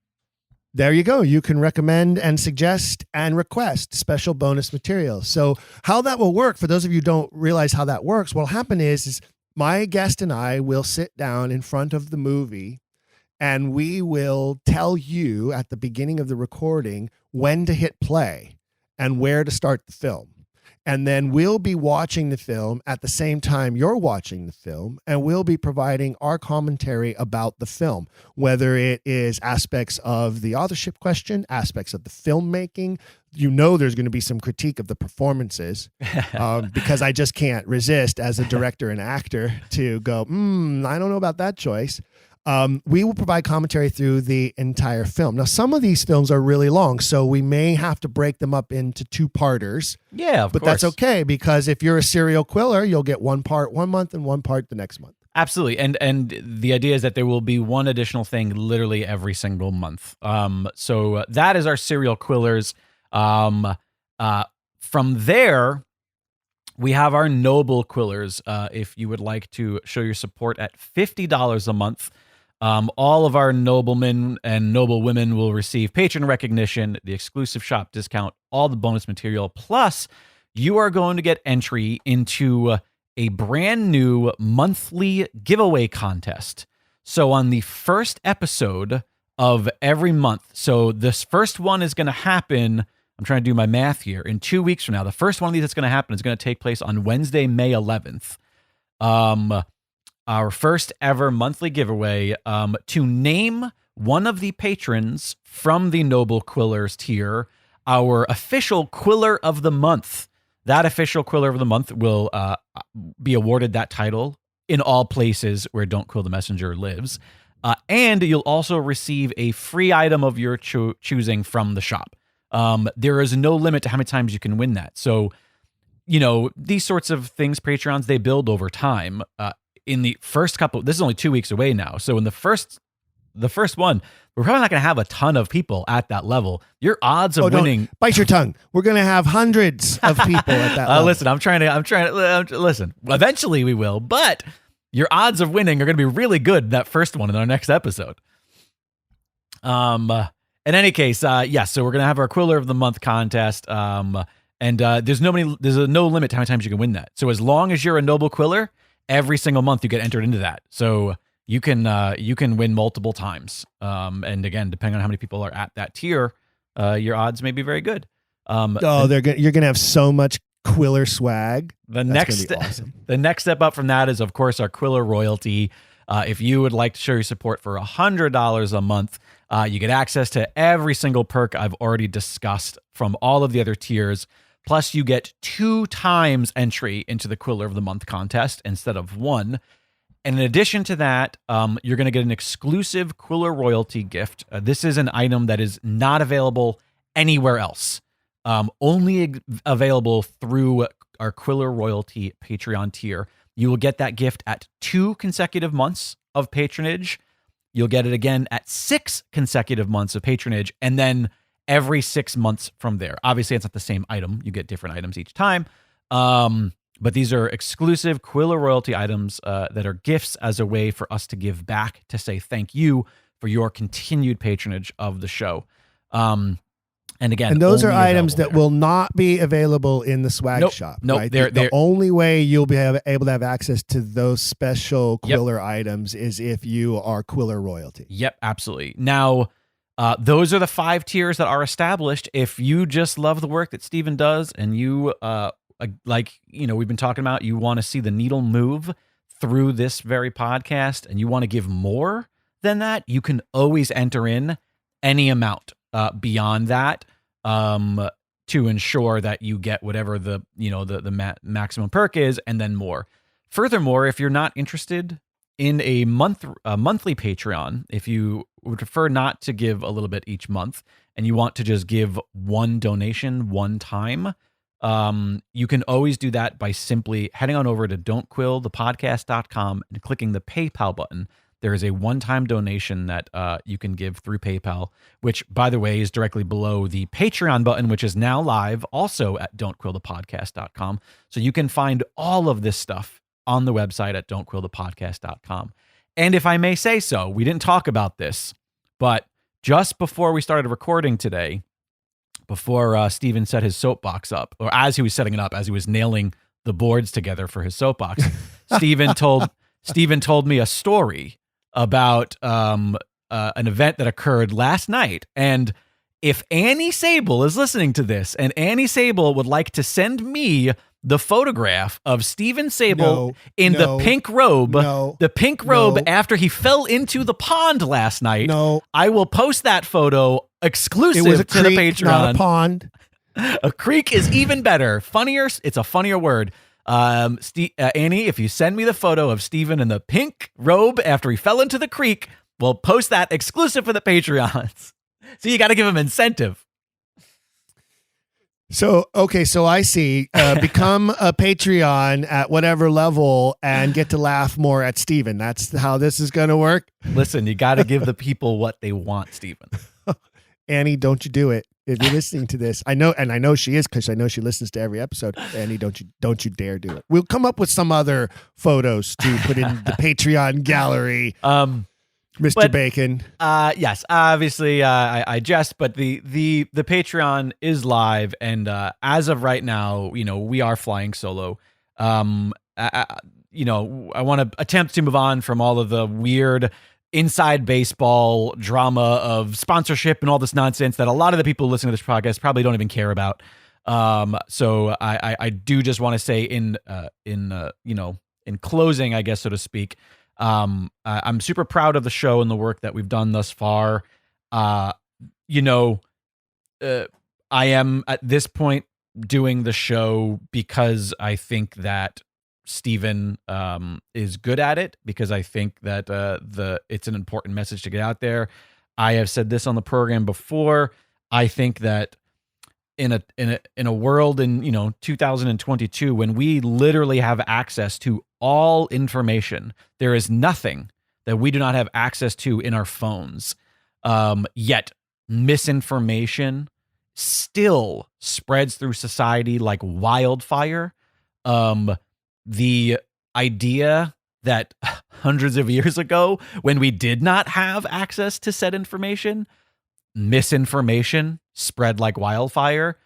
There you go. You can recommend and suggest and request special bonus material. So how that will work, for those of you who don't realize how that works, what'll happen is my guest and I will sit down in front of the movie and we will tell you at the beginning of the recording when to hit play and where to start the film. And then we'll be watching the film at the same time you're watching the film, and we'll be providing our commentary about the film, whether it is aspects of the authorship question, aspects of the filmmaking. You know there's going to be some critique of the performances because I just can't resist as a director and actor to go, I don't know about that choice. We will provide commentary through the entire film. Now, some of these films are really long, so we may have to break them up into 2-parters. Yeah, of course. But that's okay, because if you're a serial quiller, you'll get one part 1 month and one part the next month. Absolutely. And the idea is that there will be one additional thing literally every single month. So that is our serial quillers. From there, we have our noble quillers. If you would like to show your support at $50 a month, all of our noblemen and noblewomen will receive patron recognition, the exclusive shop discount, all the bonus material. Plus, you are going to get entry into a brand new monthly giveaway contest. So on the first episode of every month, so this first one is going to happen, I'm trying to do my math here, in 2 weeks from now. The first one of these that's going to happen is going to take place on Wednesday, May 11th. Our first ever monthly giveaway, to name one of the patrons from the Noble Quillers tier, our official Quiller of the Month. That official Quiller of the Month will be awarded that title in all places where Don't Quill the Messenger lives. And you'll also receive a free item of your choosing from the shop. There is no limit to how many times you can win that. So, you know, these sorts of things, Patreons, they build over time. In the first couple, this is only 2 weeks away now. So in the first one, we're probably not going to have a ton of people at that level. Your odds of winning, bite your tongue. We're going to have hundreds of people at that level. Listen, I'm trying to listen. Eventually we will, but your odds of winning are going to be really good in that first one in our next episode. In any case, so we're going to have our Quiller of the Month contest. And there's no limit to how many times you can win that. So as long as you're a Noble Quiller, every single month you get entered into that. So you can win multiple times. And again, depending on how many people are at that tier, your odds may be very good. You're gonna have so much Quiller swag. The next step up from that is, of course, our Quiller royalty. If you would like to show your support for $100 a month, you get access to every single perk I've already discussed from all of the other tiers. Plus, you get 2 times entry into the Quiller of the Month contest instead of 1. And in addition to that, you're going to get an exclusive Quiller royalty gift. This is an item that is not available anywhere else. Only available through our Quiller royalty Patreon tier. You will get that gift at 2 consecutive months of patronage. You'll get it again at 6 consecutive months of patronage, and then every 6 months from there. Obviously, it's not the same item. You get different items each time. But these are exclusive Quiller royalty items that are gifts as a way for us to give back, to say thank you for your continued patronage of the show. And again, and those are items there. that will not be available in the swag shop. Nope. Right? The only way you'll be able to have access to those special Quiller items is if you are Quiller royalty. Yep, absolutely. Now, those are the 5 tiers that are established. If you just love the work that Steven does and you, we've been talking about, you want to see the needle move through this very podcast and you want to give more than that, you can always enter in any amount beyond that to ensure that you get whatever the maximum perk is and then more. Furthermore, if you're not interested in a monthly Patreon, if you would prefer not to give a little bit each month and you want to just give one donation one time, you can always do that by simply heading on over to don'tquillthepodcast.com and clicking the PayPal button. There is a one-time donation that you can give through PayPal, which, by the way, is directly below the Patreon button, which is now live also at don'tquillthepodcast.com. So you can find all of this stuff on the website at don'tquillthepodcast.com. And if I may say so, we didn't talk about this, but just before we started recording today, before Steven set his soapbox up, or as he was setting it up, as he was nailing the boards together for his soapbox, Steven told me a story about an event that occurred last night. And if Annie Sable is listening to this, and Annie Sable would like to send me the photograph of Steven Sable the pink robe, after he fell into the pond last night, I will post that photo exclusive to the Patreon. Not a pond. A creek is even better. Funnier. It's a funnier word. Annie, if you send me the photo of Steven in the pink robe after he fell into the creek, we'll post that exclusive for the Patreons. So you got to give him incentive. So I see. Become a Patreon at whatever level and get to laugh more at Steven. That's how this is going to work. Listen, you got to give the people what they want, Steven. Annie, don't you do it. If you're listening to this, I know she is, because I know she listens to every episode. Annie, don't you dare do it. We'll come up with some other photos to put in the Patreon gallery. Mr. Bacon. Yes, obviously I jest, but the Patreon is live, and as of right now, we are flying solo. I want to attempt to move on from all of the weird inside baseball drama of sponsorship and all this nonsense that a lot of the people listening to this podcast probably don't even care about. So I do just want to say in closing, I guess, so to speak, I'm super proud of the show and the work that we've done thus far. I am at this point doing the show because I think that Steven is good at it, because I think that it's an important message to get out there. I have said this on the program before. I think that in a world in 2022, when we literally have access to all information, there is nothing that we do not have access to in our phones. Yet misinformation still spreads through society like wildfire. The idea that hundreds of years ago, when we did not have access to said information, misinformation spread like wildfire,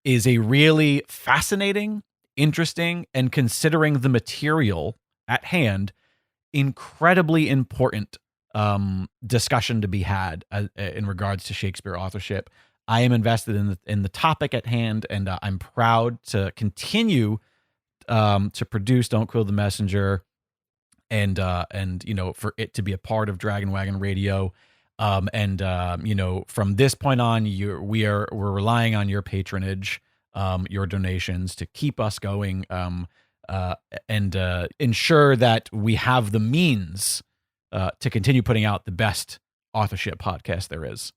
is a really fascinating, interesting, and, considering the material at hand, incredibly important discussion to be had in regards to Shakespeare authorship. I am invested in the topic at hand, and I'm proud to continue to produce Don't Quill the Messenger and for it to be a part of Dragon Wagon Radio. From this point on, we're relying on your patronage, your donations to keep us going, and ensure that we have the means to continue putting out the best authorship podcast there is.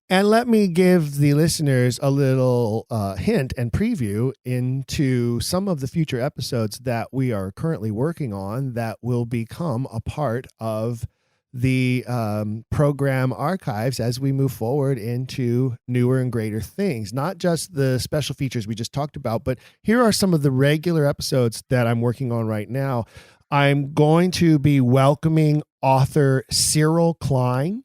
And let me give the listeners a little hint and preview into some of the future episodes that we are currently working on that will become a part of the program archives as we move forward into newer and greater things. Not just the special features we just talked about, but here are some of the regular episodes that I'm working on right now. I'm going to be welcoming author Cyril Klein.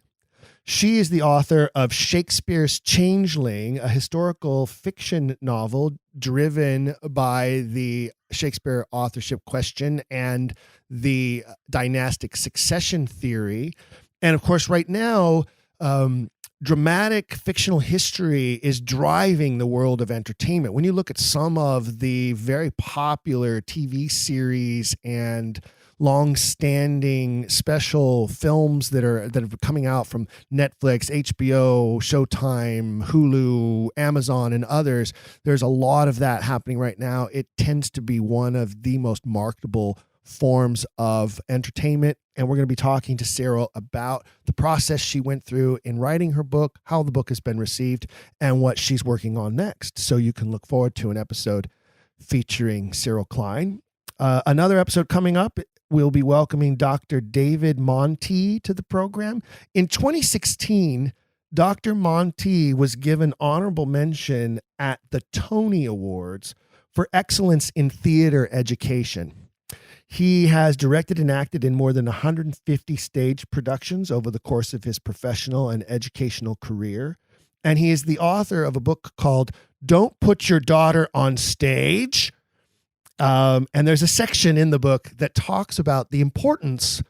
She is the author of Shakespeare's Changeling, a historical fiction novel driven by the Shakespeare authorship question and the dynastic succession theory. And of course, right now, dramatic fictional history is driving the world of entertainment. When you look at some of the very popular TV series and long-standing special films that are coming out from Netflix, HBO, Showtime, Hulu, Amazon, and others, there's a lot of that happening right now. It tends to be one of the most marketable forms of entertainment. And we're going to be talking to Cyril about the process she went through in writing her book, how the book has been received, and what she's working on next. So you can look forward to an episode featuring Cyril Klein. Another episode coming up, we'll be welcoming Dr. David Monti to the program. In 2016, Dr. Monti was given honorable mention at the Tony Awards for excellence in theater education. He has directed and acted in more than 150 stage productions over the course of his professional and educational career. And he is the author of a book called Don't Put Your Daughter on Stage. And there's a section in the book that talks about the importance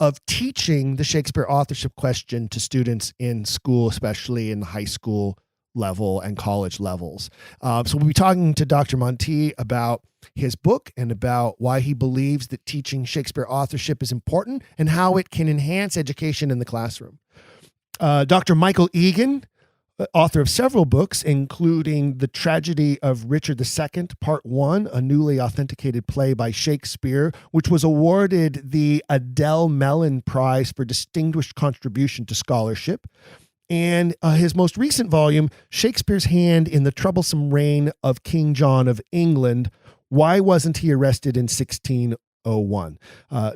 of teaching the Shakespeare authorship question to students in school, especially in the high school level and college levels. So we'll be talking to Dr. Monti about his book and about why he believes that teaching Shakespeare authorship is important and how it can enhance education in the classroom. Dr. Michael Egan, author of several books, including The Tragedy of Richard II, Part 1, a newly authenticated play by Shakespeare, which was awarded the Adele Mellon Prize for Distinguished Contribution to Scholarship. And his most recent volume, Shakespeare's Hand in the Troublesome Reign of King John of England, Why Wasn't He Arrested in 1601?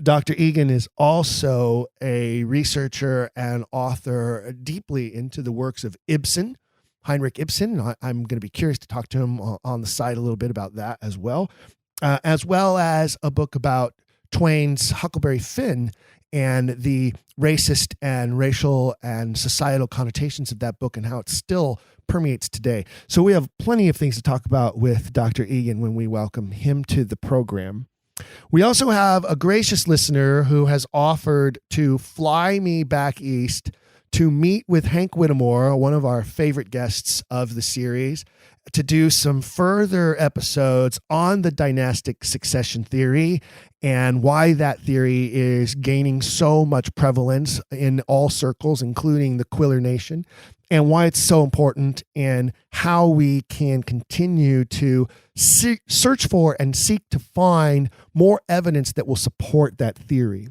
Dr. Egan is also a researcher and author deeply into the works of Ibsen, Heinrich Ibsen. I'm going to be curious to talk to him on the side a little bit about that as well as a book about Twain's Huckleberry Finn and the racist and racial and societal connotations of that book and how it still permeates today. So we have plenty of things to talk about with Dr. Egan when we welcome him to the program. We also have a gracious listener who has offered to fly me back east to meet with Hank Whittemore, one of our favorite guests of the series, to do some further episodes on the dynastic succession theory and why that theory is gaining so much prevalence in all circles, including the Quiller Nation, and why it's so important and how we can continue to search for and seek to find more evidence that will support that theory.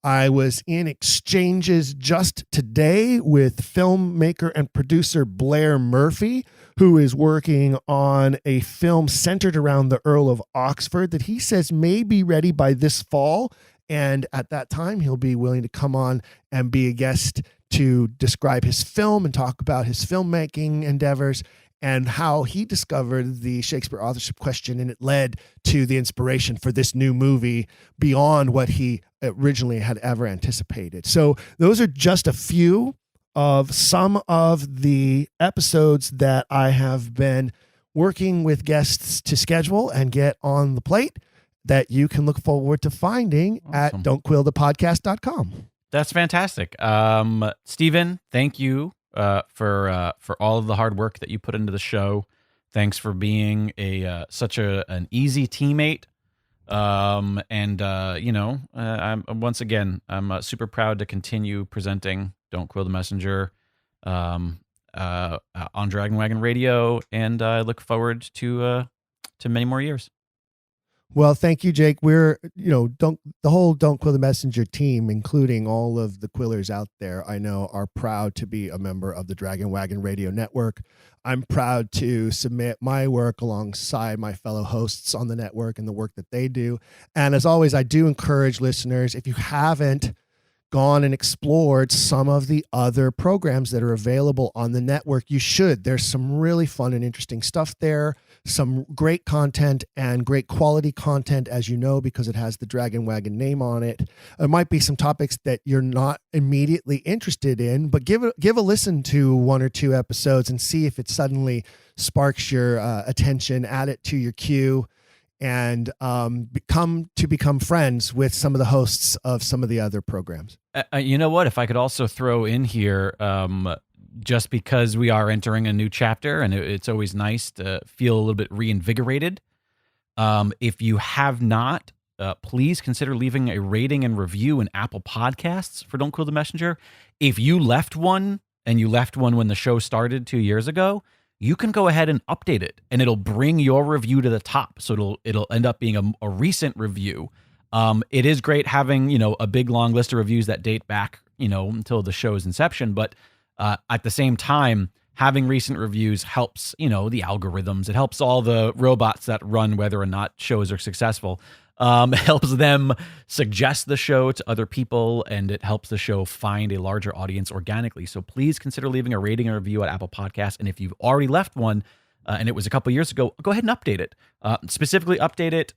I was in exchanges just today with filmmaker and producer Blair Murphy, who is working on a film centered around the Earl of Oxford that he says may be ready by this fall. And at that time, he'll be willing to come on and be a guest to describe his film and talk about his filmmaking endeavors and how he discovered the Shakespeare authorship question, and it led to the inspiration for this new movie beyond what he originally had ever anticipated. So those are just a few of some of the episodes that I have been working with guests to schedule and get on the plate that you can look forward to finding at don'tquillthepodcast.com. That's fantastic. Stephen, thank you for all of the hard work that you put into the show. Thanks for being such an easy teammate I'm super proud to continue presenting Don't Quill the Messenger on Dragon Wagon Radio, and I look forward to many more years. Well, thank you, Jake. We're, the whole Don't Quill the Messenger team, including all of the Quillers out there, I know are proud to be a member of the Dragon Wagon Radio Network. I'm proud to submit my work alongside my fellow hosts on the network and the work that they do. And as always, I do encourage listeners, if you haven't gone and explored some of the other programs that are available on the network, you should. There's some really fun and interesting stuff there, some great content and great quality content, as you know, because it has the Dragon Wagon name on it. There might be some topics that you're not immediately interested in, but give a listen to one or two episodes and see if it suddenly sparks your attention, add it to your queue, and become friends with some of the hosts of some of the other programs. You know what? If I could also throw in here, just because we are entering a new chapter, and it's always nice to feel a little bit reinvigorated. If you have not, please consider leaving a rating and review in Apple Podcasts for Don't Quill the Messenger. If you left one, and you left one when the show started 2 years ago, you can go ahead and update it, and it'll bring your review to the top. So it'll end up being a recent review. It is great having, a big long list of reviews that date back, until the show's inception. But at the same time, having recent reviews helps, the algorithms. It helps all the robots that run whether or not shows are successful. It helps them suggest the show to other people, and it helps the show find a larger audience organically. So please consider leaving a rating and review at Apple Podcasts. And if you've already left one, and it was a couple years ago, go ahead and update it. Specifically update it,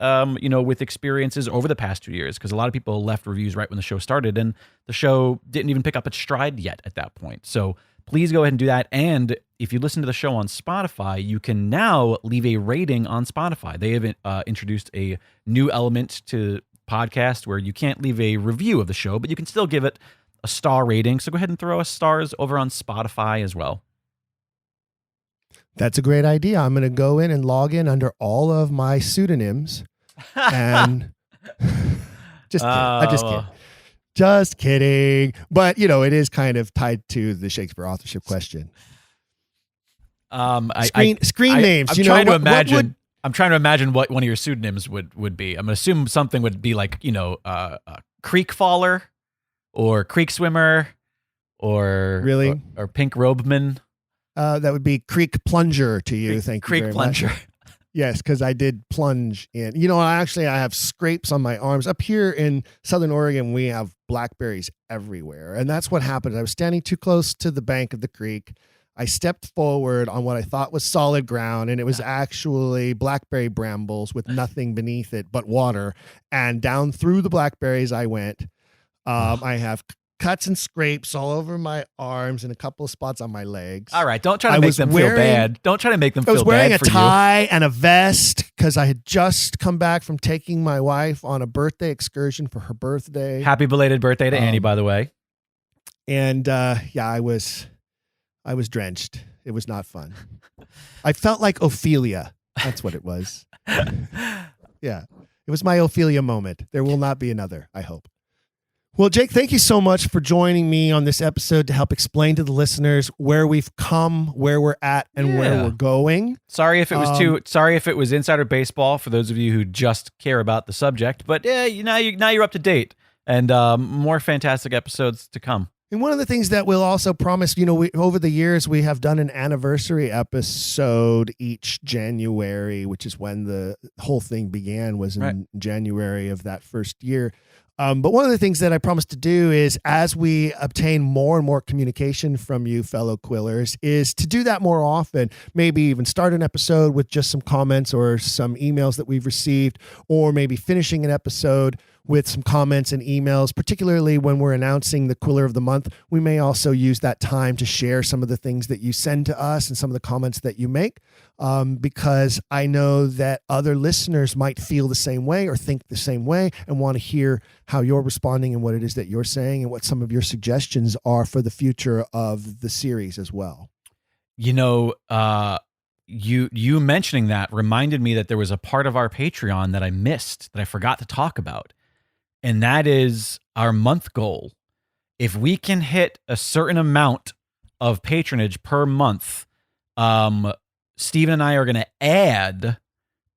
with experiences over the past 2 years, because a lot of people left reviews right when the show started, and the show didn't even pick up its stride yet at that point. So please go ahead and do that. And if you listen to the show on Spotify, you can now leave a rating on Spotify. They have introduced a new element to podcast where you can't leave a review of the show, but you can still give it a star rating. So go ahead and throw us stars over on Spotify as well. That's a great idea. I'm going to go in and log in under all of my pseudonyms and Just kidding. But, it is kind of tied to the Shakespeare authorship question. Screen names. I'm trying to imagine what one of your pseudonyms would be. I'm going to assume something would be like, Creek Faller or Creek Swimmer or really or Pink Robeman. That would be Creek Plunger to you. Thank you very much. Creek Plunger. Yes, because I did plunge in. I have scrapes on my arms. Up here in Southern Oregon, we have blackberries everywhere. And that's what happened. I was standing too close to the bank of the creek. I stepped forward on what I thought was solid ground, and it was actually blackberry brambles with nothing beneath it but water. And down through the blackberries I went. I have cuts and scrapes all over my arms and a couple of spots on my legs. All right, don't try to make them feel bad. Don't try to make them feel bad for you. I was wearing a tie and a vest because I had just come back from taking my wife on a birthday excursion for her birthday. Happy belated birthday to Annie, by the way. And I was drenched. It was not fun. I felt like Ophelia. That's what it was. Yeah, it was my Ophelia moment. There will not be another, I hope. Well, Jake, thank you so much for joining me on this episode to help explain to the listeners where we've come, where we're at, and where we're going. Sorry if it was sorry if it was insider baseball for those of you who just care about the subject, but now you're up to date, and more fantastic episodes to come. And one of the things that we'll also promise, over the years, we have done an anniversary episode each January, which is when the whole thing began, was in January of that first year. But one of the things that I promised to do is, as we obtain more and more communication from you fellow Quillers, is to do that more often. Maybe even start an episode with just some comments or some emails that we've received, or maybe finishing an episode with some comments and emails, particularly when we're announcing the Quiller of the Month. We may also use that time to share some of the things that you send to us and some of the comments that you make, because I know that other listeners might feel the same way or think the same way and want to hear how you're responding and what it is that you're saying and what some of your suggestions are for the future of the series as well. you mentioning that reminded me that there was a part of our Patreon that I missed, that I forgot to talk about. And that is our month goal. If we can hit a certain amount of patronage per month, Steven and I are going to add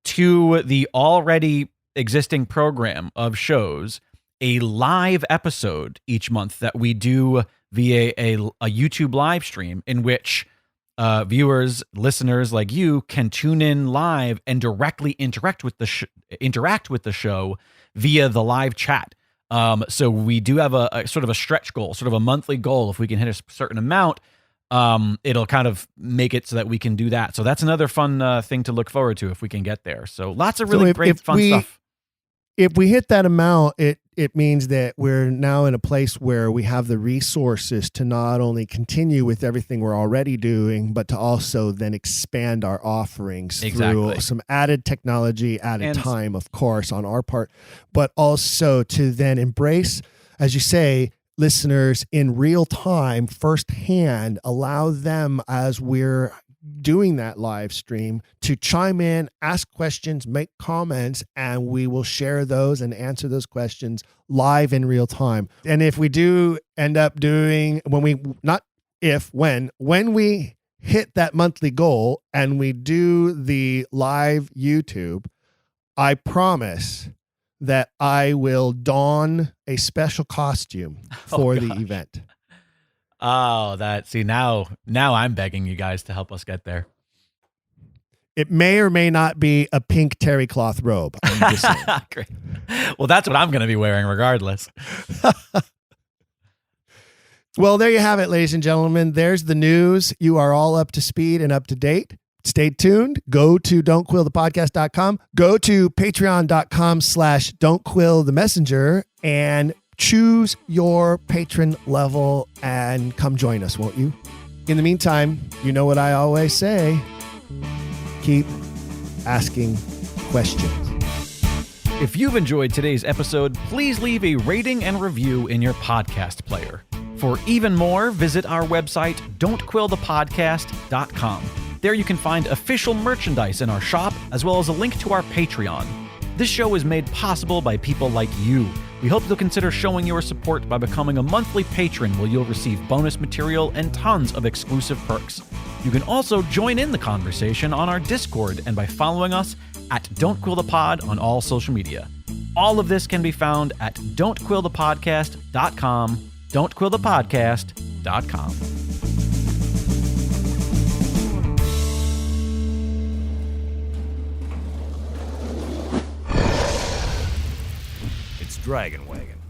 to the already existing program of shows a live episode each month that we do via a YouTube live stream, in which viewers, listeners like you can tune in live and directly interact with the show via the live chat. So we do have a sort of a stretch goal, sort of a monthly goal. If we can hit a certain amount, it'll kind of make it so that we can do that. So that's another fun thing to look forward to if we can get there. So lots of really great fun stuff. If we hit that amount, it means that we're now in a place where we have the resources to not only continue with everything we're already doing, but to also then expand our offerings through some added technology, added time, of course, on our part, but also to then embrace, as you say, listeners in real time, firsthand, allow them, as we're doing that live stream, to chime in, ask questions, make comments, and we will share those and answer those questions live in real time. And if we do end up doing, when we hit that monthly goal and we do the live YouTube, I promise that I will don a special costume for the event. Oh, now I'm begging you guys to help us get there. It may or may not be a pink terry cloth robe. I'm just saying. Great. Well, that's what I'm going to be wearing regardless. Well, there you have it, ladies and gentlemen. There's the news. You are all up to speed and up to date. Stay tuned. Go to don'tquillthepodcast.com. Go to patreon.com/don'tquillthemessenger and choose your patron level and come join us, won't you? In the meantime, you know what I always say. Keep asking questions. If you've enjoyed today's episode, please leave a rating and review in your podcast player. For even more, visit our website, don'tquillthepodcast.com. There you can find official merchandise in our shop, as well as a link to our Patreon. This show is made possible by people like you. We hope you'll consider showing your support by becoming a monthly patron, where you'll receive bonus material and tons of exclusive perks. You can also join in the conversation on our Discord and by following us at Don't Quill the Pod on all social media. All of this can be found at don'tquillthepodcast.com, don'tquillthepodcast.com. Dragon Wagon.